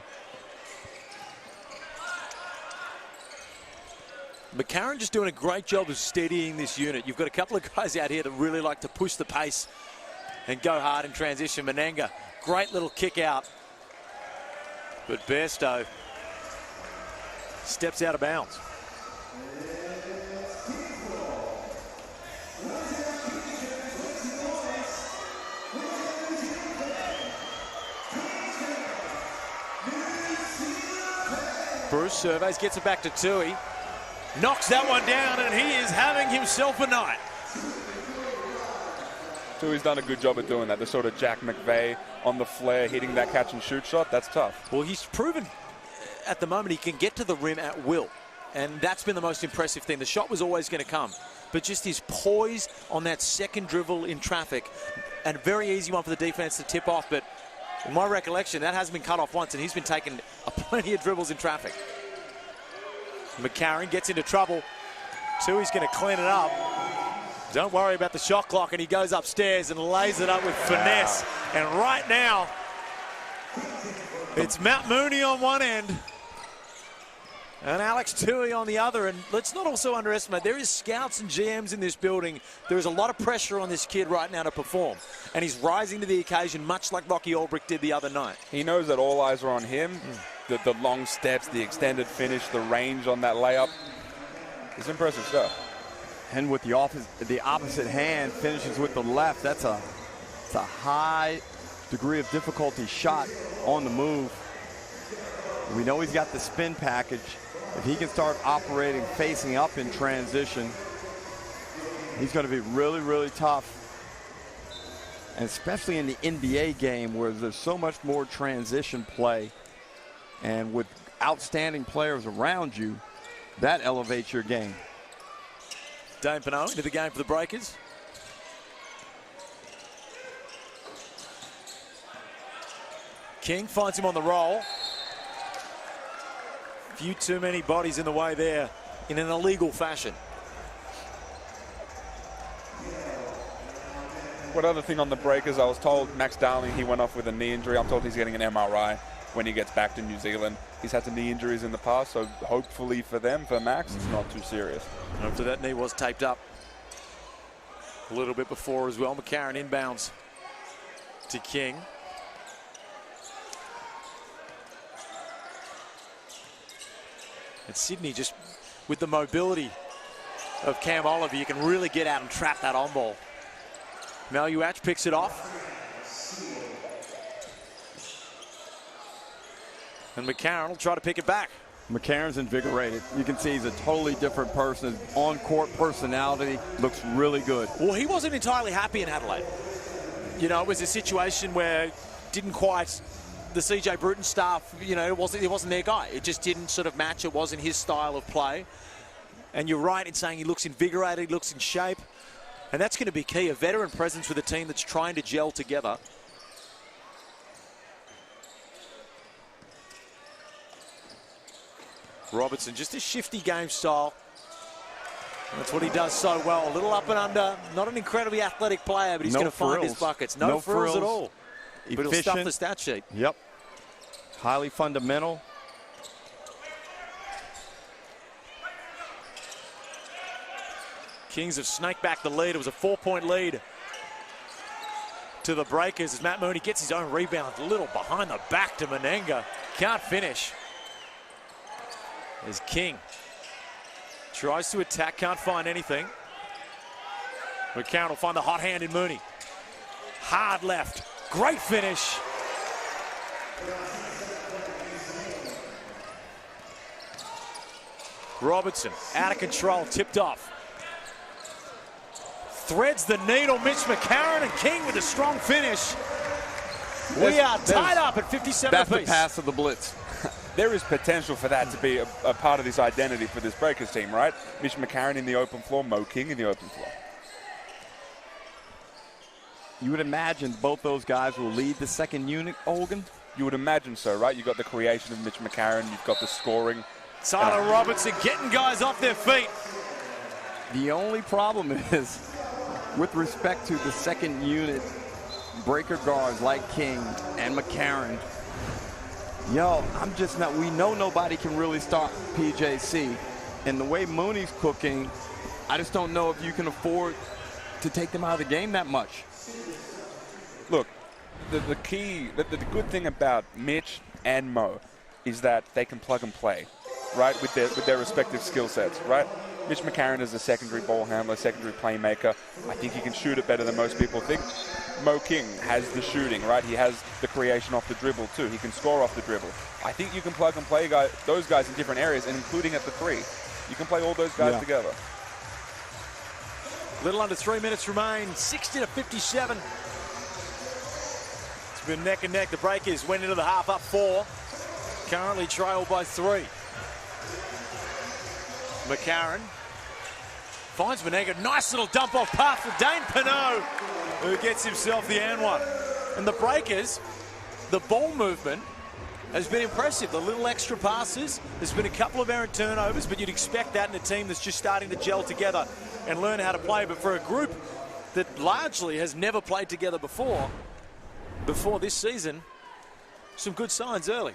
McCarron just doing a great job of steadying this unit. You've got a couple of guys out here that really like to push the pace and go hard in transition. Menenga, great little kick out. But Bairstow steps out of bounds. Bruce surveys, gets it back to Tui. Knocks that one down, and he is having himself a night. Tui's done a good job of doing that. The sort of Jack McVeigh on the flare, hitting that catch and shoot shot, that's tough. Well, he's proven at the moment he can get to the rim at will. And that's been the most impressive thing. The shot was always going to come. But just his poise on that second dribble in traffic, and a very easy one for the defense to tip off. But in my recollection, that hasn't been cut off once, and he's been taking plenty of dribbles in traffic. McCarron gets into trouble. Tui's going to clean it up. Don't worry about the shot clock, and he goes upstairs and lays it up with finesse. And right now, it's Matt Mooney on one end and Alex Tui on the other. And let's not also underestimate, there is scouts and GMs in this building. There is a lot of pressure on this kid right now to perform. And he's rising to the occasion, much like Rocky Ulbrich did the other night. He knows that all eyes are on him. The long steps, the extended finish, the range on that layup. It's impressive stuff. And with the opposite hand, finishes with the left. It's a high degree of difficulty shot on the move. We know he's got the spin package. If he can start operating facing up in transition, he's going to be really, really tough. And especially in the NBA game where there's so much more transition play, and with outstanding players around you, that elevates your game. Dane Pinot into the game for the Breakers. King finds him on the roll. Few too many bodies in the way there in an illegal fashion. What other thing on the Breakers? I was told Max Darling, he went off with a knee injury. I'm told he's getting an MRI when he gets back to New Zealand. He's had some knee injuries in the past, so hopefully for Max, it's not too serious. After that knee was taped up a little bit before as well. McCarron inbounds to King. And Sydney, just with the mobility of Cam Oliver, you can really get out and trap that on ball. Maluach picks it off. And McCarron will try to pick it back. McCarron's invigorated. You can see he's a totally different person. His on-court personality looks really good. Well, he wasn't entirely happy in Adelaide. You know, it was a situation where didn't quite, the CJ Bruton staff, you know, it wasn't their guy. It just didn't sort of match. It wasn't his style of play. And you're right in saying he looks invigorated, he looks in shape. And that's going to be key, a veteran presence with a team that's trying to gel together. Robertson, just a shifty game style. That's what he does so well. A little up and under. Not an incredibly athletic player, but he's going to find his buckets. No frills at all. But he'll stuff the stat sheet. Yep. Highly fundamental. Kings have snaked back the lead. It was a 4-point lead to the Breakers as Matt Mooney gets his own rebound. A little behind the back to Menenga. Can't finish. As King tries to attack, can't find anything. McCarron will find the hot hand in Mooney. Hard left. Great finish. Robertson out of control, tipped off. Threads the needle, Mitch McCarron, and King with a strong finish. We are tied up at 57 That's apiece. the pass of the Blitz. There is potential for that to be a part of this identity for this Breakers team, right? Mitch McCarron in the open floor, Mo King in the open floor. You would imagine both those guys will lead the second unit, Olgun? You would imagine so, right? You've got the creation of Mitch McCarron, you've got the scoring. Tyler Robertson getting guys off their feet. The only problem is, with respect to the second unit breaker guards like King and McCarron, I'm just not, we know nobody can really stop PJC. And the way Mooney's cooking, I just don't know if you can afford to take them out of the game that much. Look, the good thing about Mitch and Mo is that they can plug and play, right, with their respective skill sets, right? Mitch McCarron is a secondary ball handler, secondary playmaker. I think he can shoot it better than most people think. Mo King has the shooting, right? He has the creation off the dribble too. He can score off the dribble. I think you can plug and play those guys in different areas, and including at the three. You can play all those guys together. Little under 3 minutes remain, 60-57. It's been neck and neck. The Breakers went into the half up 4. Currently trailed by 3. McCarron finds Menenga. Nice little dump off pass for Dane Pinot, who gets himself the and one. And the Breakers, the ball movement has been impressive. The little extra passes. There's been a couple of errant turnovers, but you'd expect that in a team that's just starting to gel together and learn how to play. But for a group that largely has never played together before this season, some good signs early.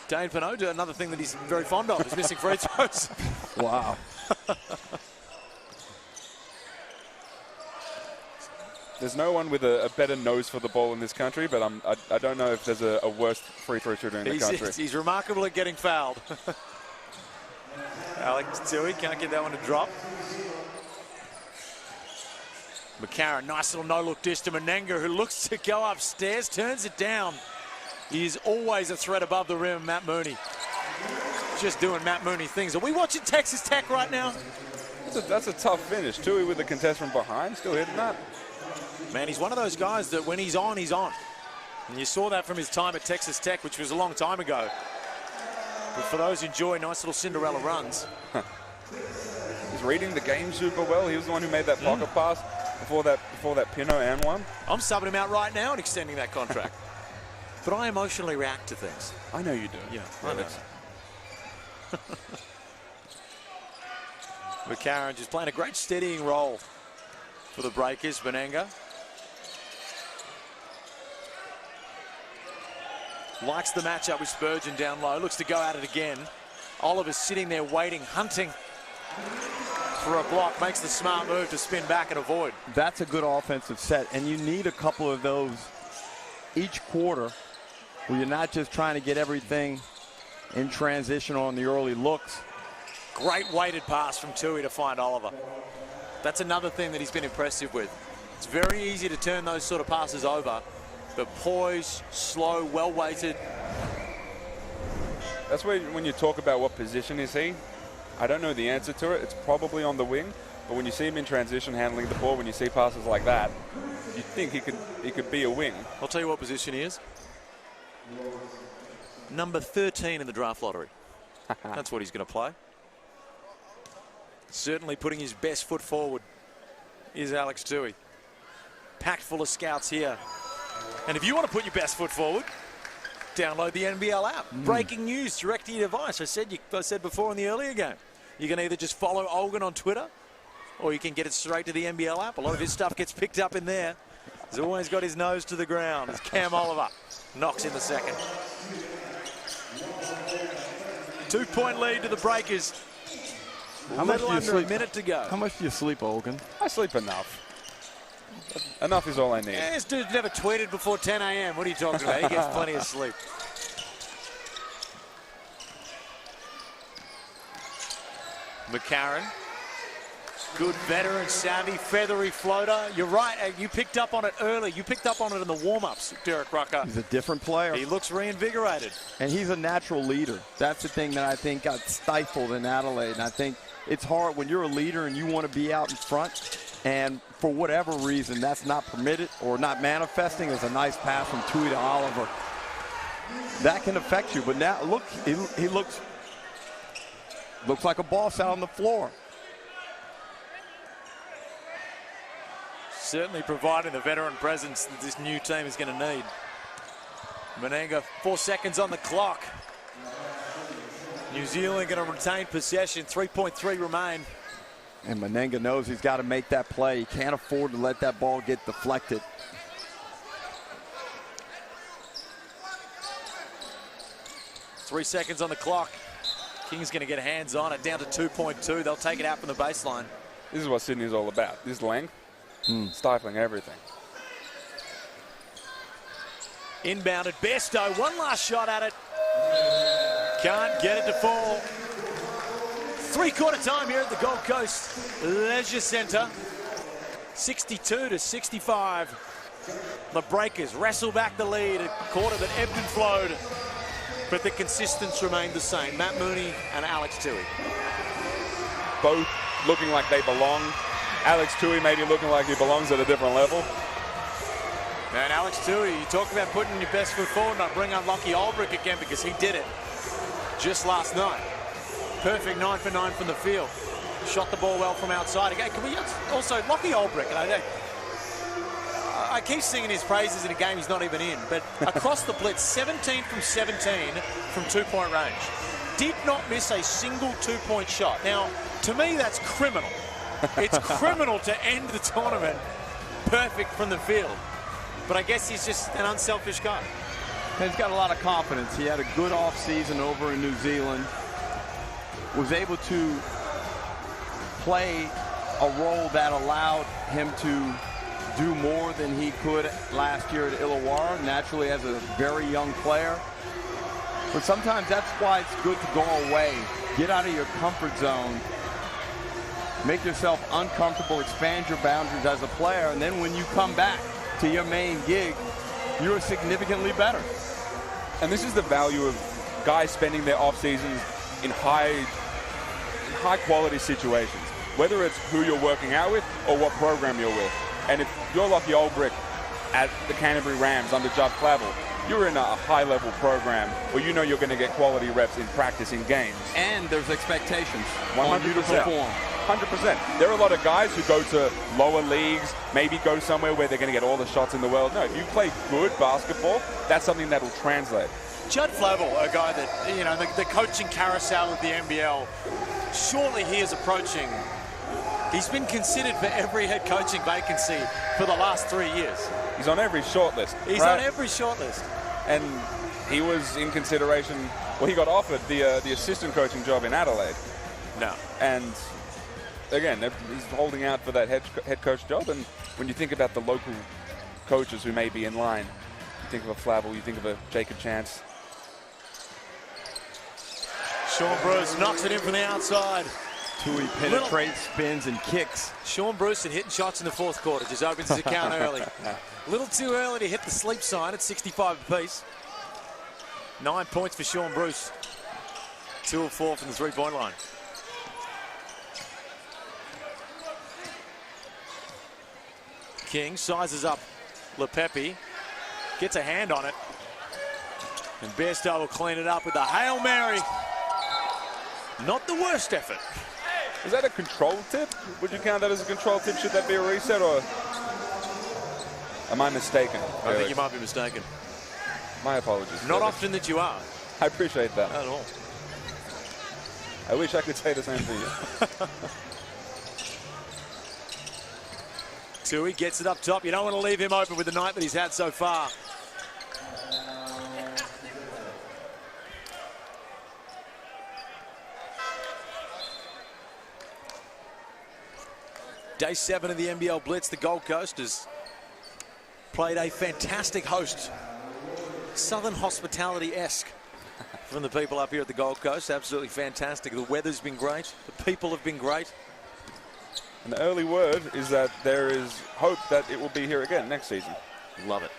Dane Pinot, another thing that he's very fond of, is missing free throws. Wow. There's no one with a better nose for the ball in this country, but I don't know if there's a worse free throw shooter in the country. He's remarkable at getting fouled. Alex Tui can't get that one to drop. McCarron, nice little no-look dish to Menenga, who looks to go upstairs, turns it down. He is always a threat above the rim, Matt Mooney. Just doing Matt Mooney things. Are we watching Texas Tech right now? That's a tough finish. Tui with the contest from behind, still hitting that. Man, he's one of those guys that when he's on, he's on. And you saw that from his time at Texas Tech, which was a long time ago. But for those who enjoy nice little Cinderella runs. He's reading the game super well. He was the one who made that pocket pass before that Pinot and one. I'm subbing him out right now and extending that contract. But I emotionally react to things. I know you do. Yeah, I know. McCarron just playing a great steadying role for the Breakers. Menenga likes the matchup with Spurgeon down low. Looks to go at it again. Oliver's sitting there waiting, hunting for a block. Makes the smart move to spin back and avoid. That's a good offensive set, and you need a couple of those each quarter where you're not just trying to get everything in transition on the early looks. Great weighted pass from Tui to find Oliver. That's another thing that he's been impressive with. It's very easy to turn those sort of passes over, but poised, slow, well weighted. That's where when you talk about what position is he, I don't know the answer to it. It's probably on the wing, but when you see him in transition handling the ball, when you see passes like that, you think he could be a wing. I'll tell you what position he is. Number 13 in the draft lottery. That's what he's going to play. Certainly putting his best foot forward is Alex Tui. Packed full of scouts here. And if you want to put your best foot forward, download the NBL app. Breaking news direct to your device. I said before in the earlier game, you can either just follow Olgun on Twitter or you can get it straight to the NBL app. A lot of his stuff gets picked up in there. He's always got his nose to the ground as Cam Oliver knocks in the second. 2-point lead to the Breakers. A little under a minute to go. How much do you sleep, Olgun? I sleep enough. Enough is all I need. Yeah, this dude's never tweeted before 10 a.m. What are you talking about? He gets plenty of sleep. McCarron. Good veteran, savvy, feathery floater. You're right. You picked up on it early. You picked up on it in the warm-ups, Derek Rucker. He's a different player. He looks reinvigorated. And he's a natural leader. That's the thing that I think got stifled in Adelaide. And I think it's hard when you're a leader and you want to be out in front, and for whatever reason that's not permitted or not manifesting. There's a nice pass from Tui to Oliver. That can affect you. But now, look, he looks like a boss out on the floor. Certainly providing the veteran presence that this new team is going to need. Menenga, 4 seconds on the clock. New Zealand going to retain possession, 3.3 remain. And Menenga knows he's got to make that play. He can't afford to let that ball get deflected. Three seconds on the clock. King's going to get hands on it, down to 2.2. They'll take it out from the baseline. This is what Sydney's all about. This length, stifling everything. Inbounded, Besto, one last shot at it. Can't get it to fall. Three-quarter time here at the Gold Coast Leisure Centre. 62-65. The Breakers wrestle back the lead, a quarter that ebbed and flowed, but the consistency remained the same. Matt Mooney and Alex Tui. Both looking like they belong. Alex Tui maybe looking like he belongs at a different level. And Alex Tui, you talk about putting your best foot forward, and I bring on Lockie Olbrich again because he did it just last night. Perfect 9 for 9 from the field. Shot the ball well from outside. Again, can we also Lockie Olbrich? And I keep singing his praises in a game he's not even in, but across the blitz, 17 from 17 from two-point range. Did not miss a single two-point shot. Now, to me, that's criminal. It's criminal to end the tournament perfect from the field. But I guess he's just an unselfish guy. He's got a lot of confidence. He had a good offseason over in New Zealand. Was able to play a role that allowed him to do more than he could last year at Illawarra, naturally as a very young player. But sometimes that's why it's good to go away. Get out of your comfort zone. Make yourself uncomfortable, expand your boundaries as a player, and then when you come back to your main gig, you're significantly better. And this is the value of guys spending their off seasons in high quality situations, whether it's who you're working out with or what program you're with. And if you're Lockie Olbrich at the Canterbury Rams under Judd Clavel, you're in a high-level program where you know you're going to get quality reps in practice in games. And there's expectations 100%. on you to perform. 100%. There are a lot of guys who go to lower leagues, maybe go somewhere where they're going to get all the shots in the world. No, if you play good basketball, that's something that will translate. Judd Flavel, a guy that, you know, the coaching carousel of the NBL, surely he is approaching. He's been considered for every head coaching vacancy for the last 3 years. He's on every shortlist. He's on every shortlist. And he was in consideration, well, he got offered the assistant coaching job in Adelaide. No. And again, he's holding out for that head coach job. And when you think about the local coaches who may be in line, you think of a Flavel, you think of a Jacob Chance. Sean Bruce knocks it in from the outside. Tui penetrates, spins, and kicks. Sean Bruce had hitting shots in the fourth quarter, just opens his account early. A little too early to hit the sleep sign at 65 apiece. 9 points for Sean Bruce. 2 of 4 from the three-point line. King sizes up Lepepe, gets a hand on it, and Bairstow will clean it up with a Hail Mary. Not the worst effort. Is that a control tip? Would you count that as a control tip? Should that be a reset, or am I mistaken? I think you might be mistaken. My apologies. Not often that you are. I appreciate that. Not at all. I wish I could say the same for you. Tui gets it up top. You don't want to leave him open with the night that he's had so far. Day 7 of the NBL Blitz. The Gold Coast has played a fantastic host. Southern hospitality-esque from the people up here at the Gold Coast. Absolutely fantastic. The weather's been great. The people have been great. And the early word is that there is hope that it will be here again next season. Love it.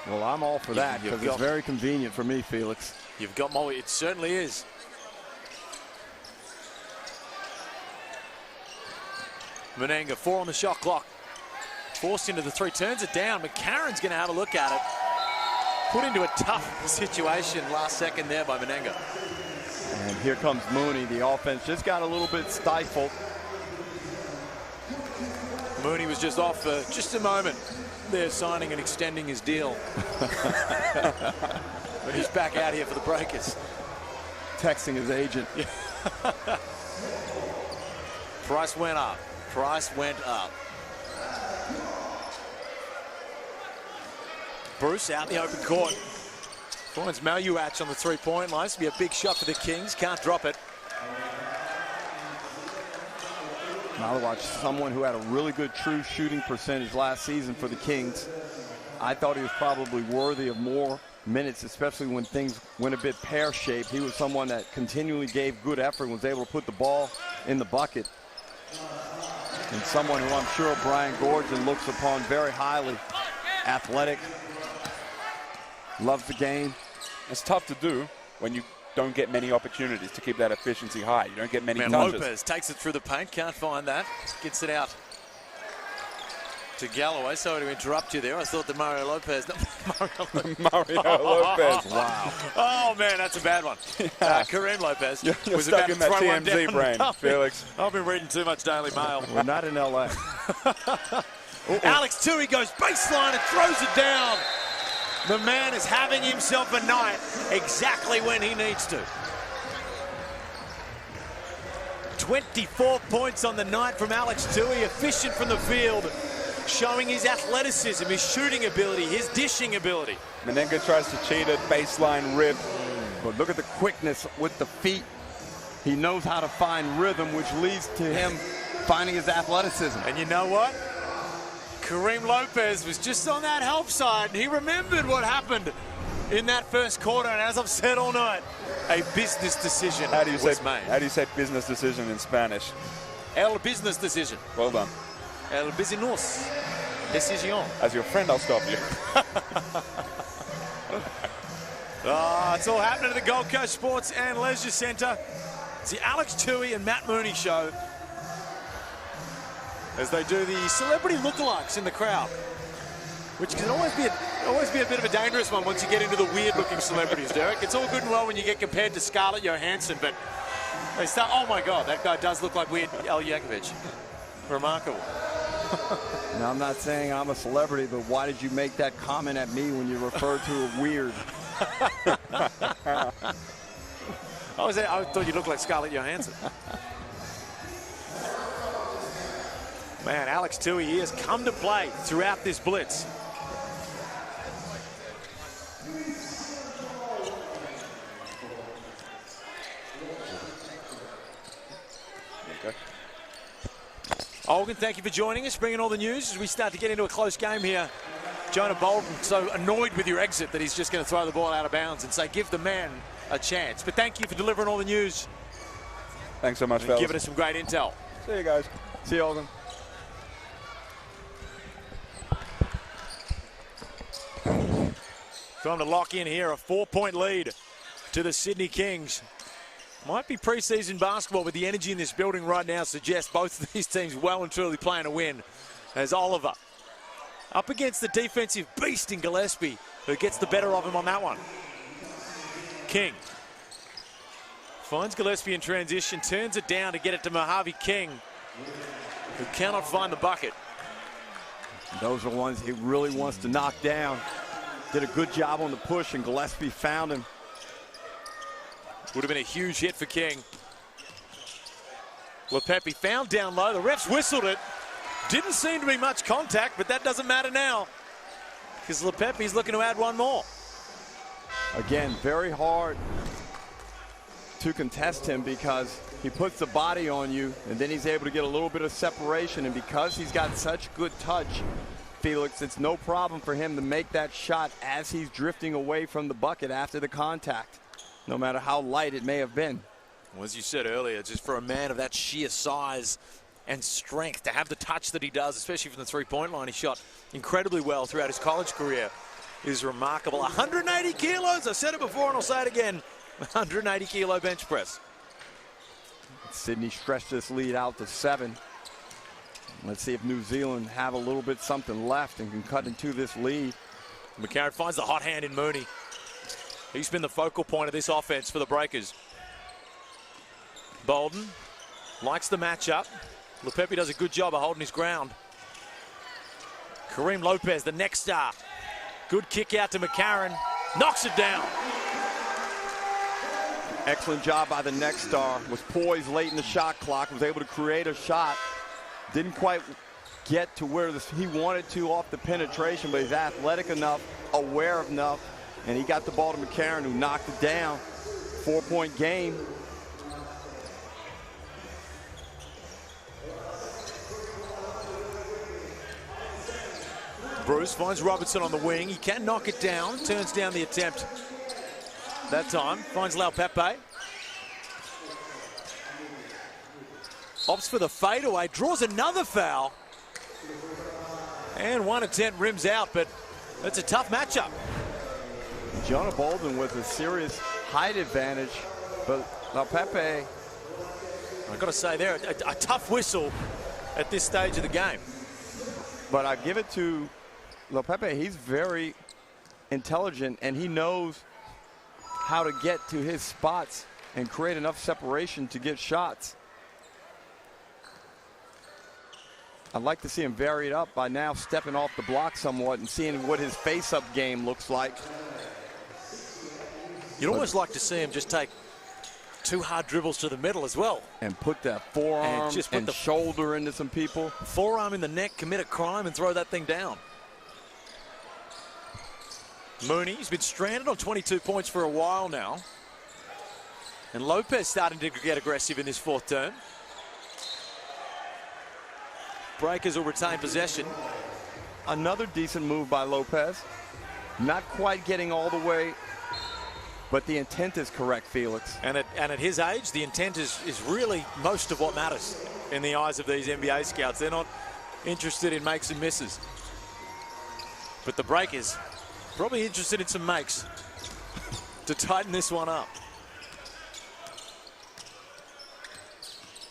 Well, I'm all for that because it's very convenient for me, Felix. You've got more. It certainly is. Menenga, 4 on the shot clock. Forced into the 3, turns it down. McCarron's going to have a look at it. Put into a tough situation last second there by Menenga. And here comes Mooney. The offense just got a little bit stifled. Mooney was just off for just a moment. They're signing and extending his deal. But he's back out here for the Breakers. Texting his agent. Price went up. Price went up. Bruce out in the open court. Finds Maluach on the 3-point line. This will be a big shot for the Kings. Can't drop it. Maluach, someone who had a really good true shooting percentage last season for the Kings. I thought he was probably worthy of more minutes, especially when things went a bit pear-shaped. He was someone that continually gave good effort and was able to put the ball in the bucket. And someone who I'm sure Brian Gordon looks upon very highly. Athletic. Loves the game. It's tough to do when you don't get many opportunities to keep that efficiency high. You don't get many touches. Lopez takes it through the paint. Can't find that. Gets it out to Galloway. Sorry to interrupt you there. I thought that Mario Lopez. Mario Lopez. Wow. Oh, man, that's a bad one. Kareem Lopez. You're stuck in that TMZ brain, Felix. I've been reading too much Daily Mail. We're not in L.A. Alex Tui goes baseline and throws it down. The man is having himself a night exactly when he needs to. 24 points on the night from Alex Tui, efficient from the field, showing his athleticism, his shooting ability, his dishing ability. Menenga tries to cheat it, baseline rip. But look at the quickness with the feet. He knows how to find rhythm, which leads to him finding his athleticism. And you know what? Kareem Lopez was just on that help side, and he remembered what happened in that first quarter. And as I've said all night, a business decision was made. How do you say business decision in Spanish? El business decision. Well done. El business decision. As your friend, I'll stop you. It's all happening at the Gold Coast Sports and Leisure Centre. It's the Alex Tui and Matt Mooney show as they do the celebrity lookalikes in the crowd, which can always be a bit of a dangerous one once you get into the weird-looking celebrities, Derek. It's all good and well when you get compared to Scarlett Johansson, but they start, oh my God, that guy does look like Weird Al Yankovic. Remarkable. Now, I'm not saying I'm a celebrity, but why did you make that comment at me when you referred to a weird? I thought you looked like Scarlett Johansson. Man, Alex Tui, he has come to play throughout this blitz. Okay. Olgun, thank you for joining us, bringing all the news as we start to get into a close game here. Jonah Bolden so annoyed with your exit that he's just going to throw the ball out of bounds and say, give the man a chance. But thank you for delivering all the news. Thanks so much, fellas. Giving us some great intel. See you guys. See you, Olgun. Time to lock in here, a 4-point lead to the Sydney Kings. Might be preseason basketball, but the energy in this building right now suggests both of these teams well and truly playing to win. As Oliver up against the defensive beast in Gillespie, who gets the better of him on that one. King finds Gillespie in transition, turns it down to get it to Mojave King, who cannot find the bucket. Those are ones he really wants to knock down. Did a good job on the push, and Gillespie found him. Would have been a huge hit for King. LePepe found down low. The refs whistled it. Didn't seem to be much contact, but that doesn't matter now because LePepe's looking to add one more. Again, very hard to contest him because he puts the body on you, and then he's able to get a little bit of separation. And because he's got such good touch, Felix, it's no problem for him to make that shot as he's drifting away from the bucket after the contact, no matter how light it may have been. Well, as you said earlier, just for a man of that sheer size and strength to have the touch that he does, especially from the three-point line, he shot incredibly well throughout his college career, is remarkable. 180 kilos, I said it before and I'll say it again, 180 kilo bench press. Sydney stretched this lead out to 7. Let's see if New Zealand have a little bit something left and can cut into this lead. McCarron finds the hot hand in Mooney. He's been the focal point of this offense for the Breakers. Bolden likes the matchup. Lepepe does a good job of holding his ground. Kareem Lopez, the next star. Good kick out to McCarron. Knocks it down. Excellent job by the next star. Was poised late in the shot clock. Was able to create a shot. Didn't quite get to where he wanted to off the penetration, but he's athletic enough, aware enough, and he got the ball to McCarron, who knocked it down. 4-point game. Bruce finds Robertson on the wing. He can knock it down. Turns down the attempt that time. Finds Lepepe. Opts for the fadeaway. Draws another foul. And one attempt rims out, but that's a tough matchup. Jonah Bolden with a serious height advantage, but Lepepe. I've got to say there, a tough whistle at this stage of the game. But I give it to Lepepe. He's very intelligent, and he knows how to get to his spots and create enough separation to get shots. I'd like to see him vary it up by now stepping off the block somewhat and seeing what his face-up game looks like. You'd almost like to see him just take 2 hard dribbles to the middle as well. And put that forearm and just put the shoulder into some people. Forearm in the neck, commit a crime, and throw that thing down. Mooney, he's been stranded on 22 points for a while now. And Lopez starting to get aggressive in this fourth term. Breakers will retain possession. Another decent move by Lopez. Not quite getting all the way, but the intent is correct, Felix. And at his age, the intent is really most of what matters in the eyes of these NBA scouts. They're not interested in makes and misses. But the Breakers probably interested in some makes to tighten this one up.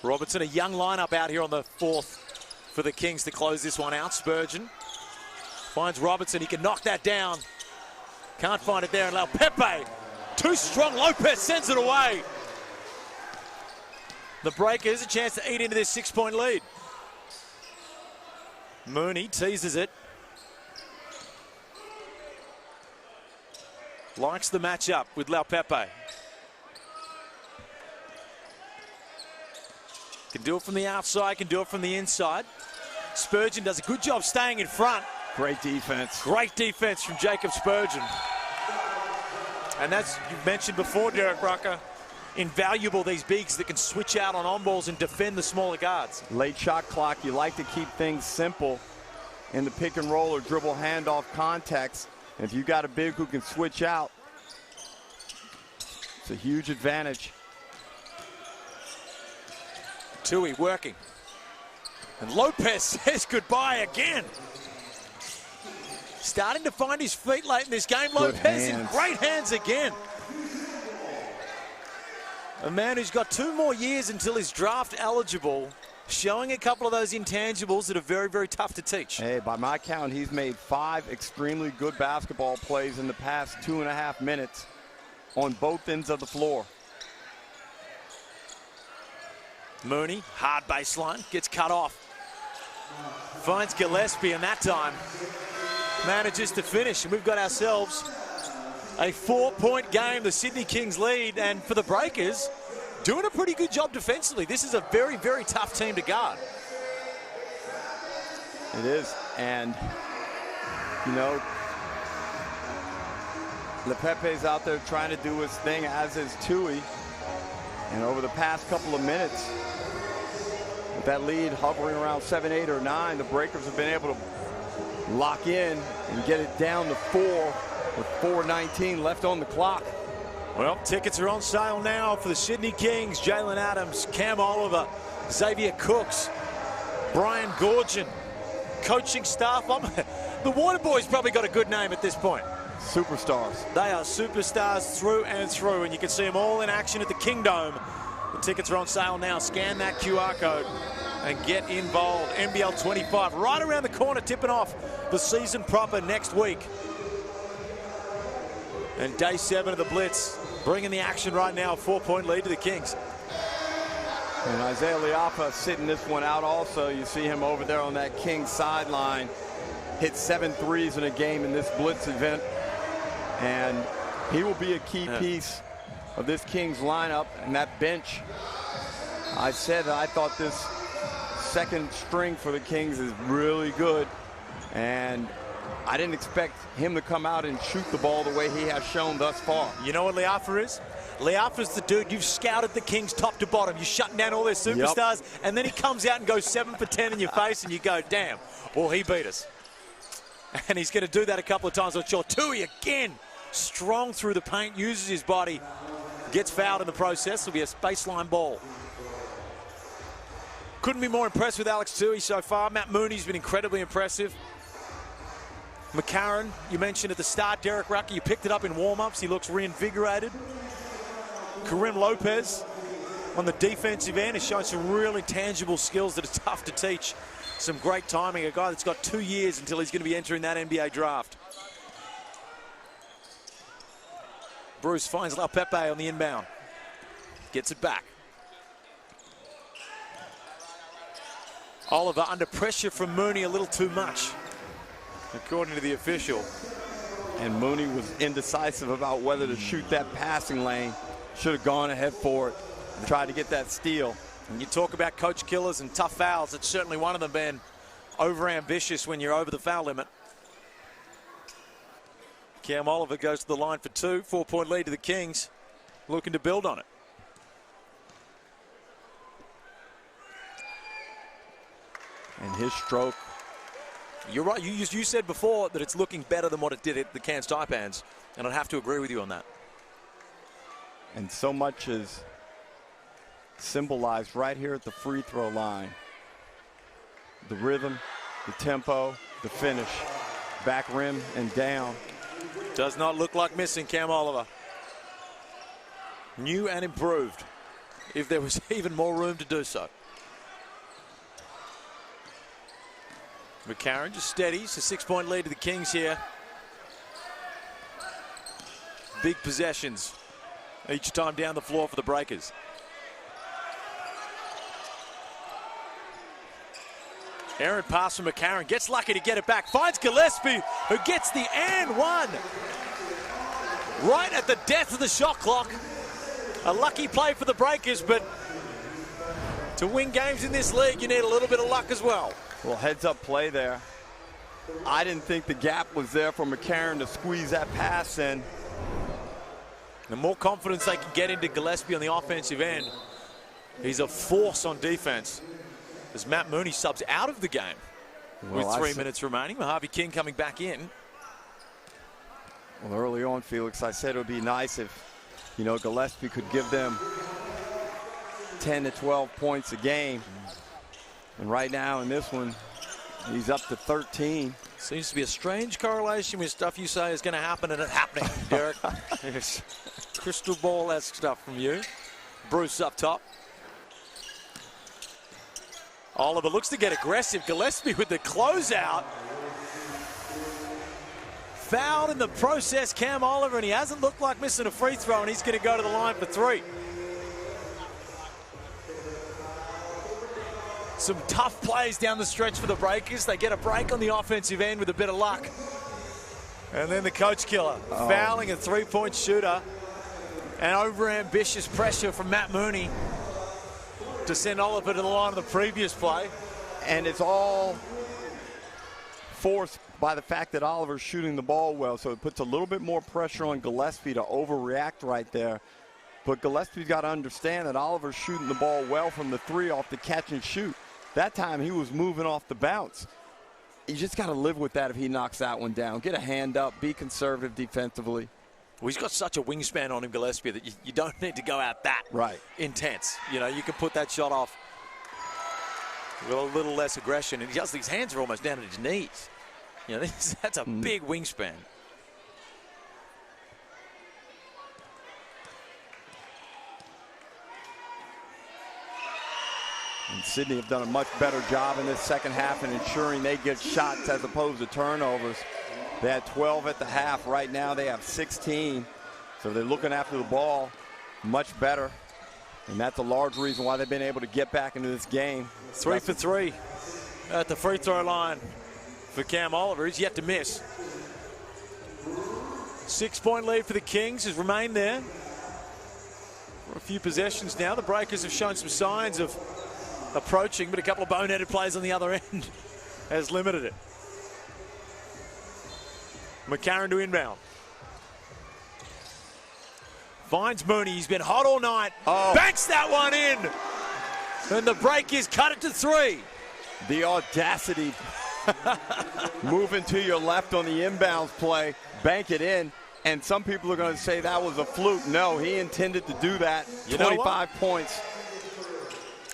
Robertson, a young lineup out here on the fourth for the Kings to close this one out. Spurgeon finds Robertson. He can knock that down. Can't find it there. And Lepepe, too strong. Lopez sends it away. The Breakers a chance to eat into this 6-point lead. Mooney teases it. Likes the matchup with Lepepe. Can do it from the outside, can do it from the inside. Spurgeon does a good job staying in front. Great defense. Great defense from Jacob Spurgeon. And that's, you mentioned before, Derek Rucker, invaluable, these bigs that can switch out on balls and defend the smaller guards. Late shot clock, you like to keep things simple in the pick and roll or dribble handoff context. And if you got a big who can switch out, it's a huge advantage. Tui working. And Lopez says goodbye again. Starting to find his feet late in this game. Lopez in great hands again. A man who's got 2 more years until he's draft eligible, showing a couple of those intangibles that are very, very tough to teach. Hey, by my count, he's made 5 extremely good basketball plays in the past 2.5 minutes on both ends of the floor. Mooney, hard baseline, gets cut off. Finds Gillespie, and that time manages to finish. And we've got ourselves a 4-point game. The Sydney Kings lead, and for the Breakers, doing a pretty good job defensively. This is a very, very tough team to guard. It is, and you know, Lepepe's out there trying to do his thing, as is Tui. And over the past couple of minutes, with that lead hovering around 7, 8, or 9, the Breakers have been able to lock in and get it down to 4 with 4:19 left on the clock. Well, tickets are on sale now for the Sydney Kings. Jalen Adams, Cam Oliver, Xavier Cooks, Brian Goorjian, coaching staff. The Water Boys probably got a good name at this point. Superstars. They are superstars through and through, and you can see them all in action at the Kingdome. The tickets are on sale now. Scan that QR code and get involved. NBL 25 right around the corner, tipping off the season proper next week. And day 7 of the Blitz, bringing the action right now, a 4-point lead to the Kings. And Isaiah Leapa sitting this one out also. You see him over there on that Kings sideline. Hit 7 threes in a game in this Blitz event. And he will be a key piece of this Kings lineup and that bench. I said that I thought this second string for the Kings is really good. And I didn't expect him to come out and shoot the ball the way he has shown thus far. You know what Leapa is? Leapa's the dude, you've scouted the Kings top to bottom. You're shutting down all their superstars, and then he comes out and goes 7 for 10 in your face, and you go, damn, well, he beat us. And he's going to do that a couple of times, I'm sure. Tui again, strong through the paint, uses his body, gets fouled in the process. It'll be a baseline ball. Couldn't be more impressed with Alex Tui so far. Matt Mooney's been incredibly impressive. McCarron, you mentioned at the start, Derek Rucker, you picked it up in warm-ups. He looks reinvigorated. Karim Lopez on the defensive end has shown some really tangible skills that are tough to teach. Some great timing. A guy that's got 2 years until he's going to be entering that NBA draft. Bruce finds La Pepe on the inbound. Gets it back. Oliver under pressure from Mooney a little too much, according to the official. And Mooney was indecisive about whether to shoot that passing lane. Should have gone ahead for it and tried to get that steal. And you talk about coach killers and tough fouls. It's certainly one of them, Ben. Over-ambitious when you're over the foul limit. Cam Oliver goes to the line for 2. 4-point lead to the Kings. Looking to build on it. And his stroke. You're right. You said before that it's looking better than what it did at the Cairns Taipans. And I'd have to agree with you on that. And so much is symbolized right here at the free throw line. The rhythm, the tempo, the finish, back rim and down. Does not look like missing, Cam Oliver. New and improved, if there was even more room to do so. McCarron just steadies. A 6-point lead to the Kings here. Big possessions each time down the floor for the Breakers. Aaron pass from McCarron, gets lucky to get it back, finds Gillespie, who gets the and one. Right at the death of the shot clock. A lucky play for the Breakers, but to win games in this league, you need a little bit of luck as well. Well, heads-up play there. I didn't think the gap was there for McCarron to squeeze that pass in. The more confidence they can get into Gillespie on the offensive end, he's a force on defense. As Matt Mooney subs out of the game with 3 minutes remaining. Mojave King coming back in. Well, early on, Felix, I said it would be nice if, you know, Gillespie could give them 10 to 12 points a game. And right now in this one, he's up to 13. Seems to be a strange correlation with stuff you say is going to happen and it happening, Derek. Yes. Crystal ball-esque stuff from you. Bruce up top. Oliver looks to get aggressive. Gillespie with the closeout. Fouled in the process, Cam Oliver, and he hasn't looked like missing a free throw, and he's going to go to the line for 3. Some tough plays down the stretch for the Breakers. They get a break on the offensive end with a bit of luck. And then the coach killer, fouling a 3-point shooter. And over-ambitious pressure from Matt Mooney to send Oliver to the line of the previous play. And it's all forced by the fact that Oliver's shooting the ball well, so it puts a little bit more pressure on Gillespie to overreact right there. But Gillespie's got to understand that Oliver's shooting the ball well from the 3 off the catch and shoot. That time he was moving off the bounce. You just got to live with that if he knocks that one down. Get a hand up, be conservative defensively. Well, he's got such a wingspan on him, Gillespie, that you don't need to go out that intense. You know, you can put that shot off with a little less aggression. And his hands are almost down at his knees. You know, that's a big wingspan. And Sydney have done a much better job in this second half in ensuring they get shots as opposed to turnovers. They had 12 at the half. Right now they have 16. So they're looking after the ball much better. And that's a large reason why they've been able to get back into this game. 3 for 3 at the free throw line for Cam Oliver. He's yet to miss. 6-point lead for the Kings has remained there for a few possessions now. The Breakers have shown some signs of approaching, but a couple of boneheaded plays on the other end has limited it. McCarron to inbound. Finds Mooney. He's been hot all night. Banks that one in. And the Breakers cut it to 3. The audacity. Moving to your left on the inbounds play. Bank it in. And some people are going to say that was a fluke. No, he intended to do that. You know 25 points.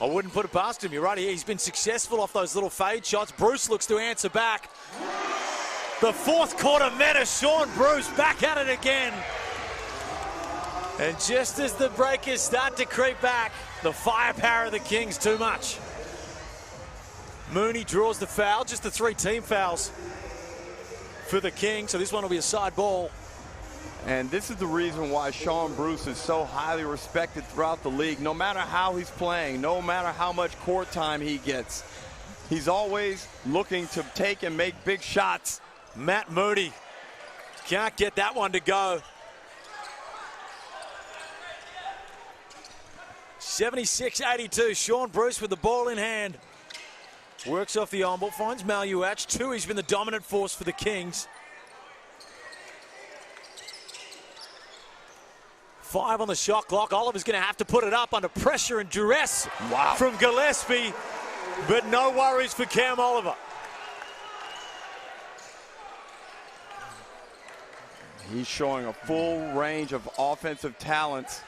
I wouldn't put it past him. You're right. He's been successful off those little fade shots. Bruce looks to answer back. The fourth quarter menace. Sean Bruce back at it again. And just as the Breakers start to creep back, the firepower of the Kings too much. Mooney draws the foul. Just the 3 team fouls for the Kings. So this one will be a side ball. And this is the reason why Sean Bruce is so highly respected throughout the league. No matter how he's playing, no matter how much court time he gets, he's always looking to take and make big shots. Matt Mooney can't get that one to go. 76-82. Sean Bruce with the ball in hand. Works off the on-ball, finds Maluach. 2, he's been the dominant force for the Kings. 5 on the shot clock. Oliver's going to have to put it up under pressure and duress from Gillespie. But no worries for Cam Oliver. He's showing a full range of offensive talents.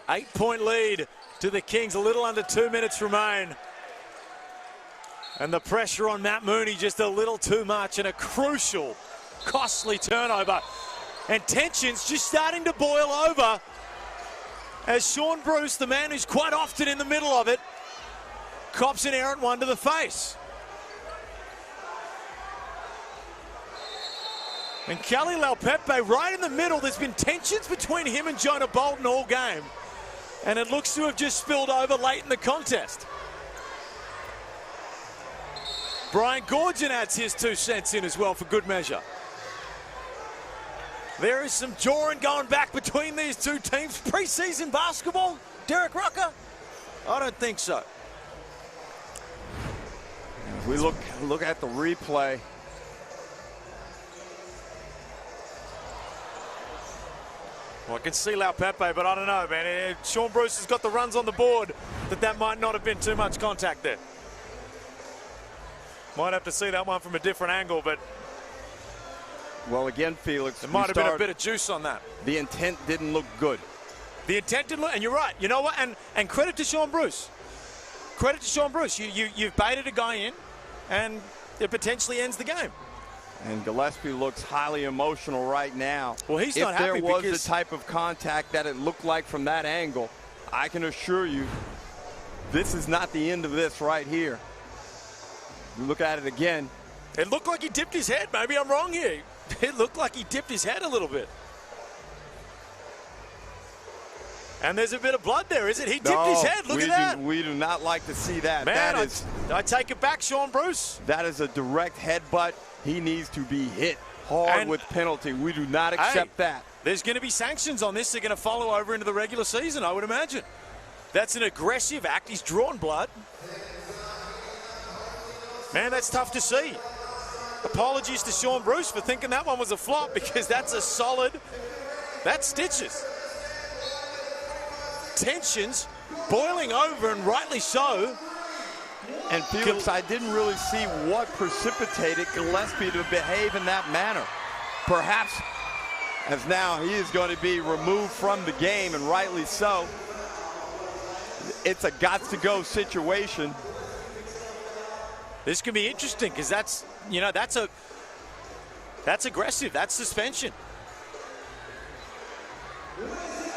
8-point lead to the Kings. A little under 2 minutes remain. And the pressure on Matt Mooney just a little too much, and a crucial, costly turnover. And tensions just starting to boil over as Sean Bruce, the man who's quite often in the middle of it, cops an errant one to the face. And Kelly Laupepe right in the middle. There's been tensions between him and Jonah Bolton all game. And it looks to have just spilled over late in the contest. Brian Goorjian adds his 2 cents in as well for good measure. There is some jawing going back between these two teams. Preseason basketball, Derek Rucker? I don't think so. We look at the replay. Well, I can see Laupepe, but I don't know, man. Sean Bruce has got the runs on the board that might not have been too much contact there. Might have to see that one from a different angle, but well, again, Felix, there might have been a bit of juice on that. The intent didn't look good. The intent didn't look, and you're right. You know what? And credit to Sean Bruce. Credit to Sean Bruce. You've baited a guy in, and it potentially ends the game. And Gillespie looks highly emotional right now. Well, he's not happy because if there was the type of contact that it looked like from that angle, I can assure you this is not the end of this right here. You look at it again. It looked like he dipped his head. Maybe I'm wrong here. It looked like he dipped his head a little bit. And there's a bit of blood there, is it? He dipped his head. Look at that. We do not like to see that. Man, I take it back, Sean Bruce. That is a direct headbutt. He needs to be hit hard with penalty. We do not accept that. There's going to be sanctions on this. They're going to follow over into the regular season, I would imagine. That's an aggressive act. He's drawn blood. Man, that's tough to see. Apologies to Sean Bruce for thinking that one was a flop, because that's a solid, that's stitches. tensions boiling over, and rightly so. And Felix, I didn't really see what precipitated Gillespie to behave in that manner. Perhaps as now he is going to be removed from the game, and rightly so. It's a got-to-go situation. This could be interesting because that's aggressive. That's suspension.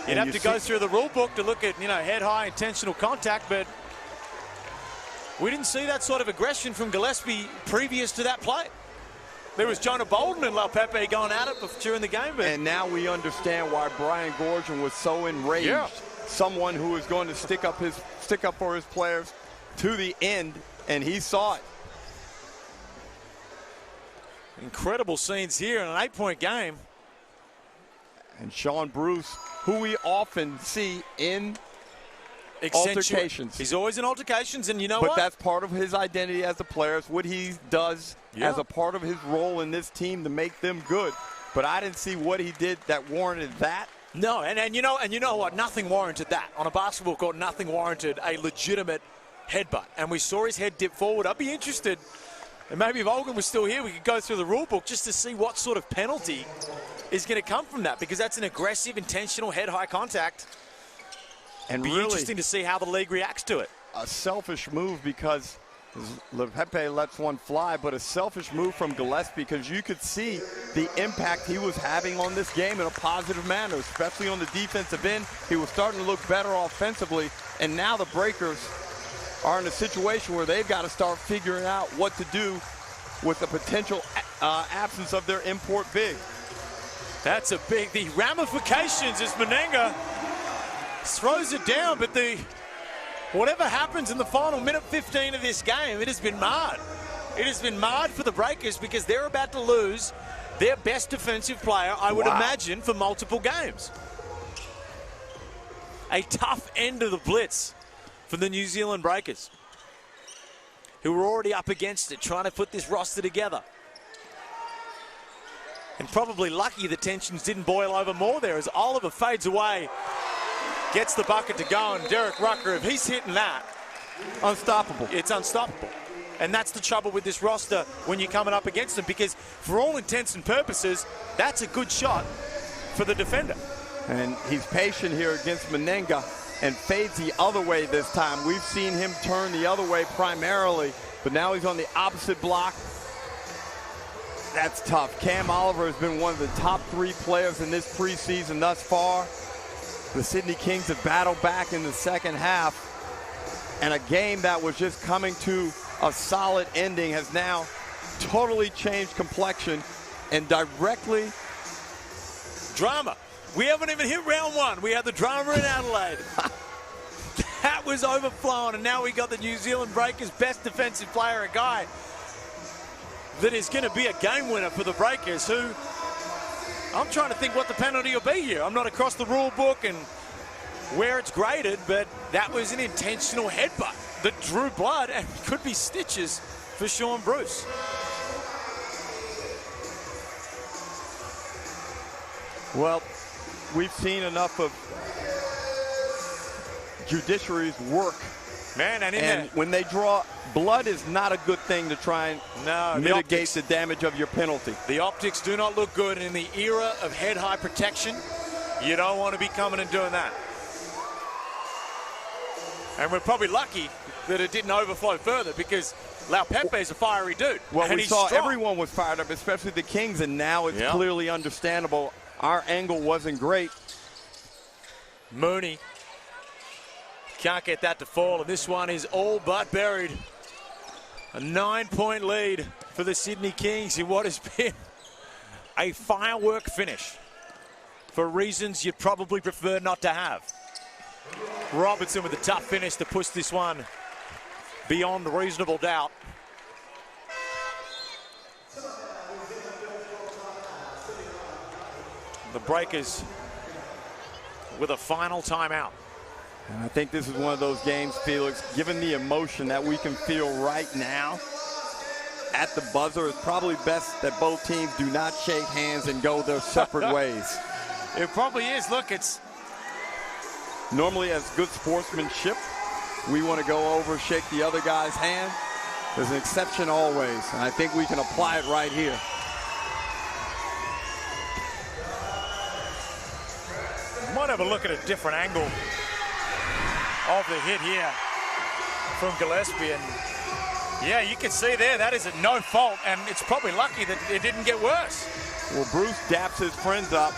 You'd have to go through the rule book to look at, head-high intentional contact, but we didn't see that sort of aggression from Gillespie previous to that play. There was Jonah Bolden and Laupepe going at it during the game. But and now we understand why Brian Goorjian was so enraged. Yeah. Someone who is going to stick up for his players to the end, and he saw it. Incredible scenes here in an 8-point game. And Sean Bruce, who we often see in altercations. He's always in altercations, and you know what? But that's part of his identity as a player. It's what he does as a part of his role in this team to make them good. But I didn't see what he did that warranted that. No, and you know what? Nothing warranted that. On a basketball court, nothing warranted a legitimate headbutt. And we saw his head dip forward. I'd be interested, and maybe if Olgun was still here, we could go through the rule book just to see what sort of penalty is going to come from that, because that's an aggressive, intentional head-high contact. And it'll be interesting to see how the league reacts to it. A selfish move because Lepepe lets one fly, but a selfish move from Gillespie because you could see the impact he was having on this game in a positive manner, especially on the defensive end. He was starting to look better offensively, and now the Breakers are in a situation where they've got to start figuring out what to do with the potential absence of their import big. That's the ramifications as Menenga throws it down, but whatever happens in the final minute 15 of this game, it has been marred. It has been marred for the Breakers because they're about to lose their best defensive player, I would imagine, for multiple games. A tough end of the Blitz for the New Zealand Breakers, who were already up against it, trying to put this roster together. And probably lucky the tensions didn't boil over more there as Oliver fades away, gets the bucket to go, and Derek Rucker, if he's hitting that, unstoppable. It's unstoppable. And that's the trouble with this roster when you're coming up against them, because for all intents and purposes, that's a good shot for the defender. And he's patient here against Menenga and fades the other way this time. We've seen him turn the other way primarily, but now he's on the opposite block. That's tough. Cam Oliver has been one of the top 3 players in this preseason thus far. The Sydney Kings have battled back in the second half, and a game that was just coming to a solid ending has now totally changed complexion and directly drama. We haven't even hit round 1. We had the drama in Adelaide. That was overflowing, and now we got the New Zealand Breakers' best defensive player, a guy that is going to be a game winner for the Breakers, who I'm trying to think what the penalty will be here. I'm not across the rule book and where it's graded, but that was an intentional headbutt that drew blood and could be stitches for Sean Bruce. Well, we've seen enough of judiciary's work. Man, and when they draw, blood is not a good thing to try and mitigate the damage of your penalty. The optics do not look good in the era of head-high protection. You don't want to be coming and doing that. And we're probably lucky that it didn't overflow further, because Laupepe's a fiery dude. Well, we saw strong. Everyone was fired up, especially the Kings, and now it's clearly understandable. Our angle wasn't great. Mooney can't get that to fall, and this one is all but buried. A 9-point lead for the Sydney Kings in what has been a firework finish for reasons you'd probably prefer not to have. Robertson with a tough finish to push this one beyond reasonable doubt. The Breakers with a final timeout. And I think this is one of those games, Felix, given the emotion that we can feel right now at the buzzer, it's probably best that both teams do not shake hands and go their separate ways. It probably is. Look, it's Normally, as good sportsmanship, we want to go over, shake the other guy's hand. There's an exception always, and I think we can apply it right here. Might have a look at a different angle of the hit here from Gillespie, and yeah, you can see there that is at no fault, and it's probably lucky that it didn't get worse. Well, Bruce daps his friends up,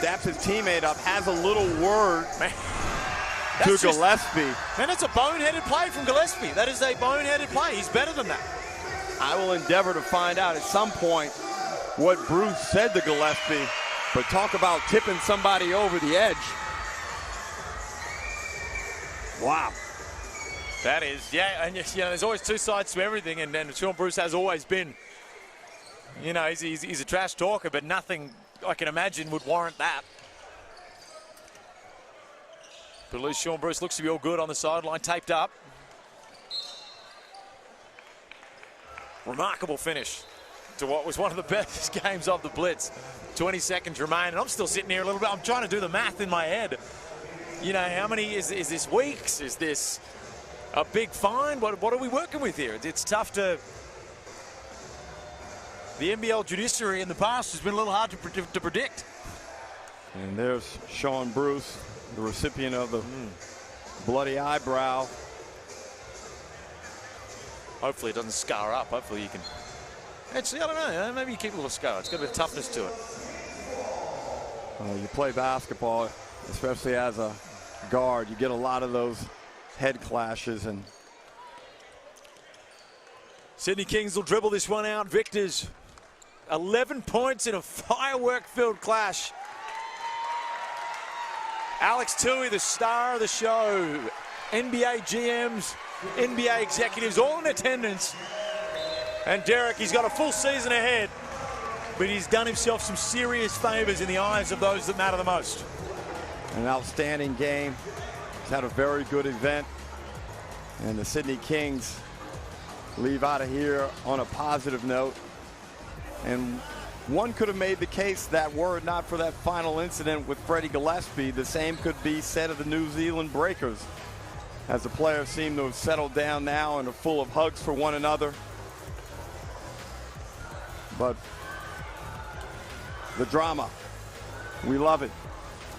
daps his teammate up, has a little word to Gillespie. Man, it's a boneheaded play from Gillespie. That is a boneheaded play. He's better than that. I will endeavor to find out at some point what Bruce said to Gillespie, but talk about tipping somebody over the edge. Wow. That is, yeah, and you know, there's always two sides to everything, and Sean Bruce has always been, you know, he's a trash talker, but nothing I can imagine would warrant that. But at least Sean Bruce looks to be all good on the sideline, taped up. Remarkable finish to what was one of the best games of the Blitz. 20 seconds remain, and I'm still sitting here a little bit. I'm trying to do the math in my head. You know, how many is this weeks? Is this a big fine? What are we working with here? It's tough to. The NBL judiciary in the past has been a little hard to predict. And there's Sean Bruce, the recipient of the bloody eyebrow. Hopefully it doesn't scar up. Hopefully you can. Actually, I don't know. Maybe you keep a little scar. It's got a bit of toughness to it. You play basketball, especially as a guard, you get a lot of those head clashes. And Sydney Kings will dribble this one out. Victors, 11 points in a firework-filled clash. Alex Toohey, the star of the show. NBA GMs, NBA executives, all in attendance. And Derek, he's got a full season ahead, but he's done himself some serious favors in the eyes of those that matter the most. An outstanding game. He's had a very good event. And the Sydney Kings leave out of here on a positive note. And one could have made the case that were it not for that final incident with Freddie Gillespie, the same could be said of the New Zealand Breakers, as the players seem to have settled down now and are full of hugs for one another. But the drama, we love it.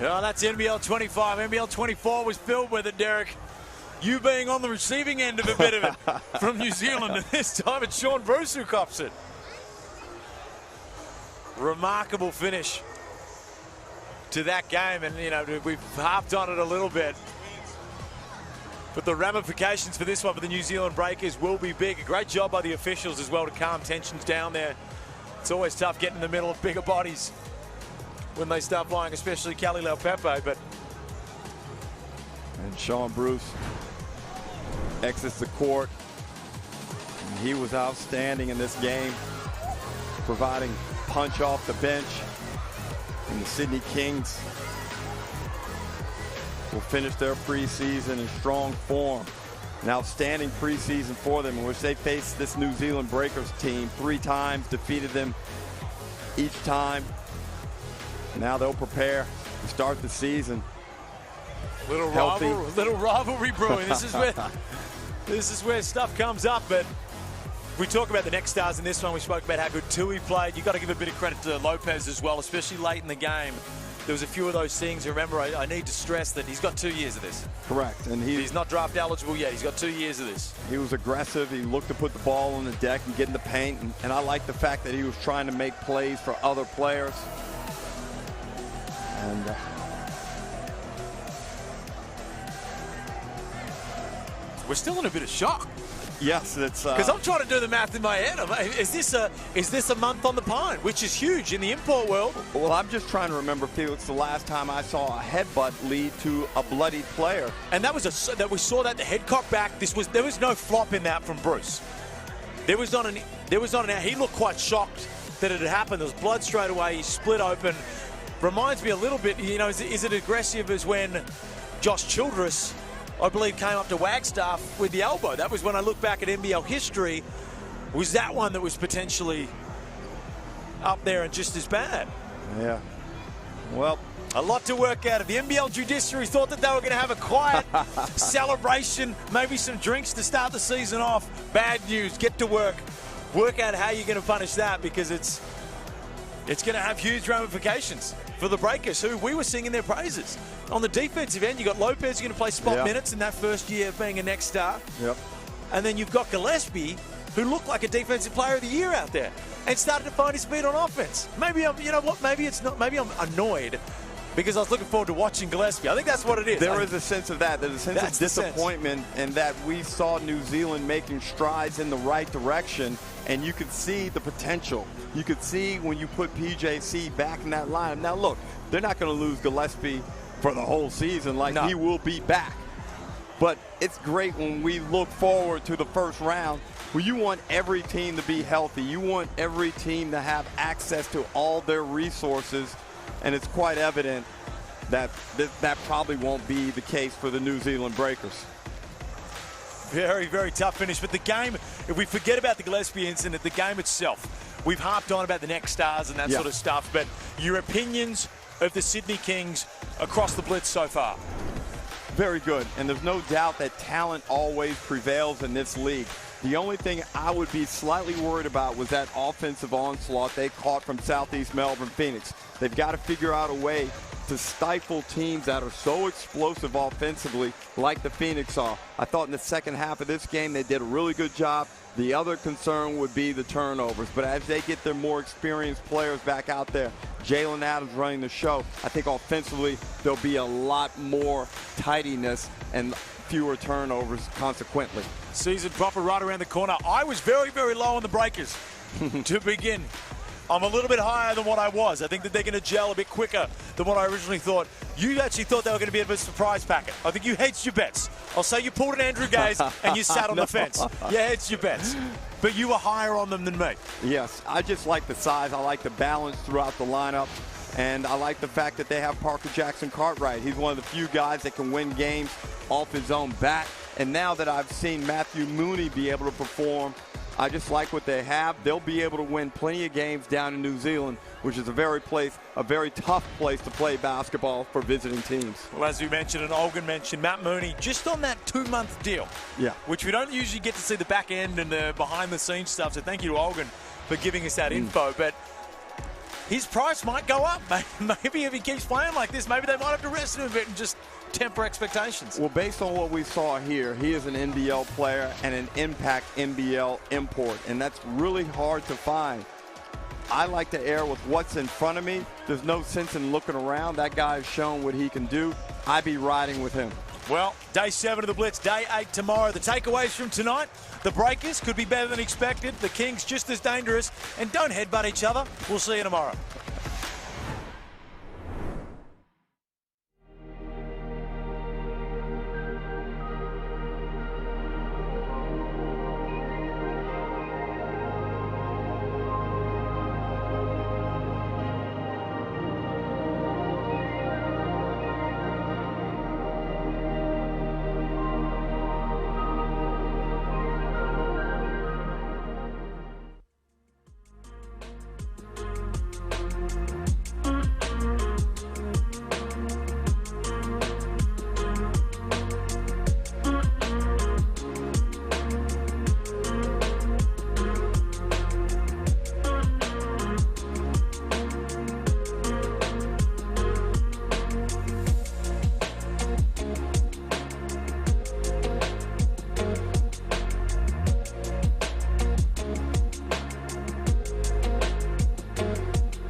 Yeah, that's NBL 25. NBL 24 was filled with it, Derek. You being on the receiving end of a bit of it from New Zealand, and this time it's Sean Bruce who cops it. Remarkable finish to that game, and you know, we've harped on it a little bit. But the ramifications for this one for the New Zealand Breakers will be big. A great job by the officials as well to calm tensions down there. It's always tough getting in the middle of bigger bodies when they start flying, especially Cali Leopepe. But and Sean Bruce exits the court. And he was outstanding in this game, providing punch off the bench. And the Sydney Kings will finish their preseason in strong form. An outstanding preseason for them, in which they faced this New Zealand Breakers team 3 times, defeated them each time. Now they'll prepare to start the season. Little rivalry brewing. This is where stuff comes up. But we talk about the next stars in this one. We spoke about how good Toohey played. You got to give a bit of credit to Lopez as well, especially late in the game. There was a few of those things. Remember, I need to stress that he's got 2 years of this. Correct. And he's not draft eligible yet. He's got 2 years of this. He was aggressive. He looked to put the ball on the deck and get in the paint. And I like the fact that he was trying to make plays for other players. And we're still in a bit of shock. Yes, it's because I'm trying to do the math in my head. Is this a month on the pine, which is huge in the import world? Well, I'm just trying to remember, Felix, the last time I saw a headbutt lead to a bloodied player. And that was we saw that the head cocked back. There was no flop in that from Bruce. There was not he looked quite shocked that it had happened. There was blood straight away. He split open. Reminds me a little bit, you know, is it aggressive as when Josh Childress, I believe, came up to Wagstaff with the elbow? That was when I look back at NBL history. Was that one that was potentially up there and just as bad? Yeah. Well, A lot to work out of. The NBL judiciary thought that they were going to have a quiet celebration, maybe some drinks to start the season off. Bad news. Get to work. Work out how you're going to punish that, because it's going to have huge ramifications for the Breakers, who we were singing their praises. On the defensive end, you've got Lopez who's going to play spot minutes in that first year of being a next star. Yep. And then you've got Gillespie, who looked like a defensive player of the year out there and started to find his speed on offense. Maybe you know what? Maybe it's not. Maybe I'm annoyed because I was looking forward to watching Gillespie. I think that's what it is. There is a sense of that. There's a sense of disappointment in that we saw New Zealand making strides in the right direction, and you could see the potential. You could see when you put PJC back in that lineup. Now, look, they're not going to lose Gillespie for the whole season. He will be back. But it's great when we look forward to the first round, where you want every team to be healthy. You want every team to have access to all their resources, and it's quite evident that that probably won't be the case for the New Zealand Breakers. Very, very tough finish. But the game, if we forget about the Gillespie incident, the game itself, we've harped on about the next stars and that sort of stuff, but your opinions of the Sydney Kings across the Blitz so far? Very good, and there's no doubt that talent always prevails in this league. The only thing I would be slightly worried about was that offensive onslaught they caught from Southeast Melbourne Phoenix. They've got to figure out a way to stifle teams that are so explosive offensively like the Phoenix are. I thought in the second half of this game they did a really good job. The other concern would be the turnovers. But as they get their more experienced players back out there, Jalen Adams running the show, I think offensively there'll be a lot more tidiness and fewer turnovers consequently. Season proper right around the corner. I was very, very low on the Breakers to begin. I'm a little bit higher than what I was. I think that they're going to gel a bit quicker than what I originally thought. You actually thought they were going to be a bit of a surprise packet. I think you hedged your bets. I'll say you pulled an Andrew Gaze and you sat on the fence. You hedged your bets. But you were higher on them than me. Yes, I just like the size. I like the balance throughout the lineup. And I like the fact that they have Parker Jackson Cartwright. He's one of the few guys that can win games off his own bat. And now that I've seen Matthew Mooney be able to perform, I just like what they have. They'll be able to win plenty of games down in New Zealand, which is a very tough place to play basketball for visiting teams. Well, as we mentioned and Olgun mentioned, Matt Mooney just on that 2-month deal, which we don't usually get to see the back end and the behind-the-scenes stuff. So thank you to Olgun for giving us that info. But his price might go up. Maybe if he keeps playing like this, maybe they might have to rest him a bit and just temper expectations. Well, based on what we saw here, he is an NBL player and an impact NBL import, and that's really hard to find. I like to err with what's in front of me. There's no sense in looking around. That guy has shown what he can do. I'd be riding with him. Well, day 7 of the Blitz, day 8 tomorrow. The takeaways from tonight, the Breakers could be better than expected. The Kings just as dangerous. And don't headbutt each other. We'll see you tomorrow.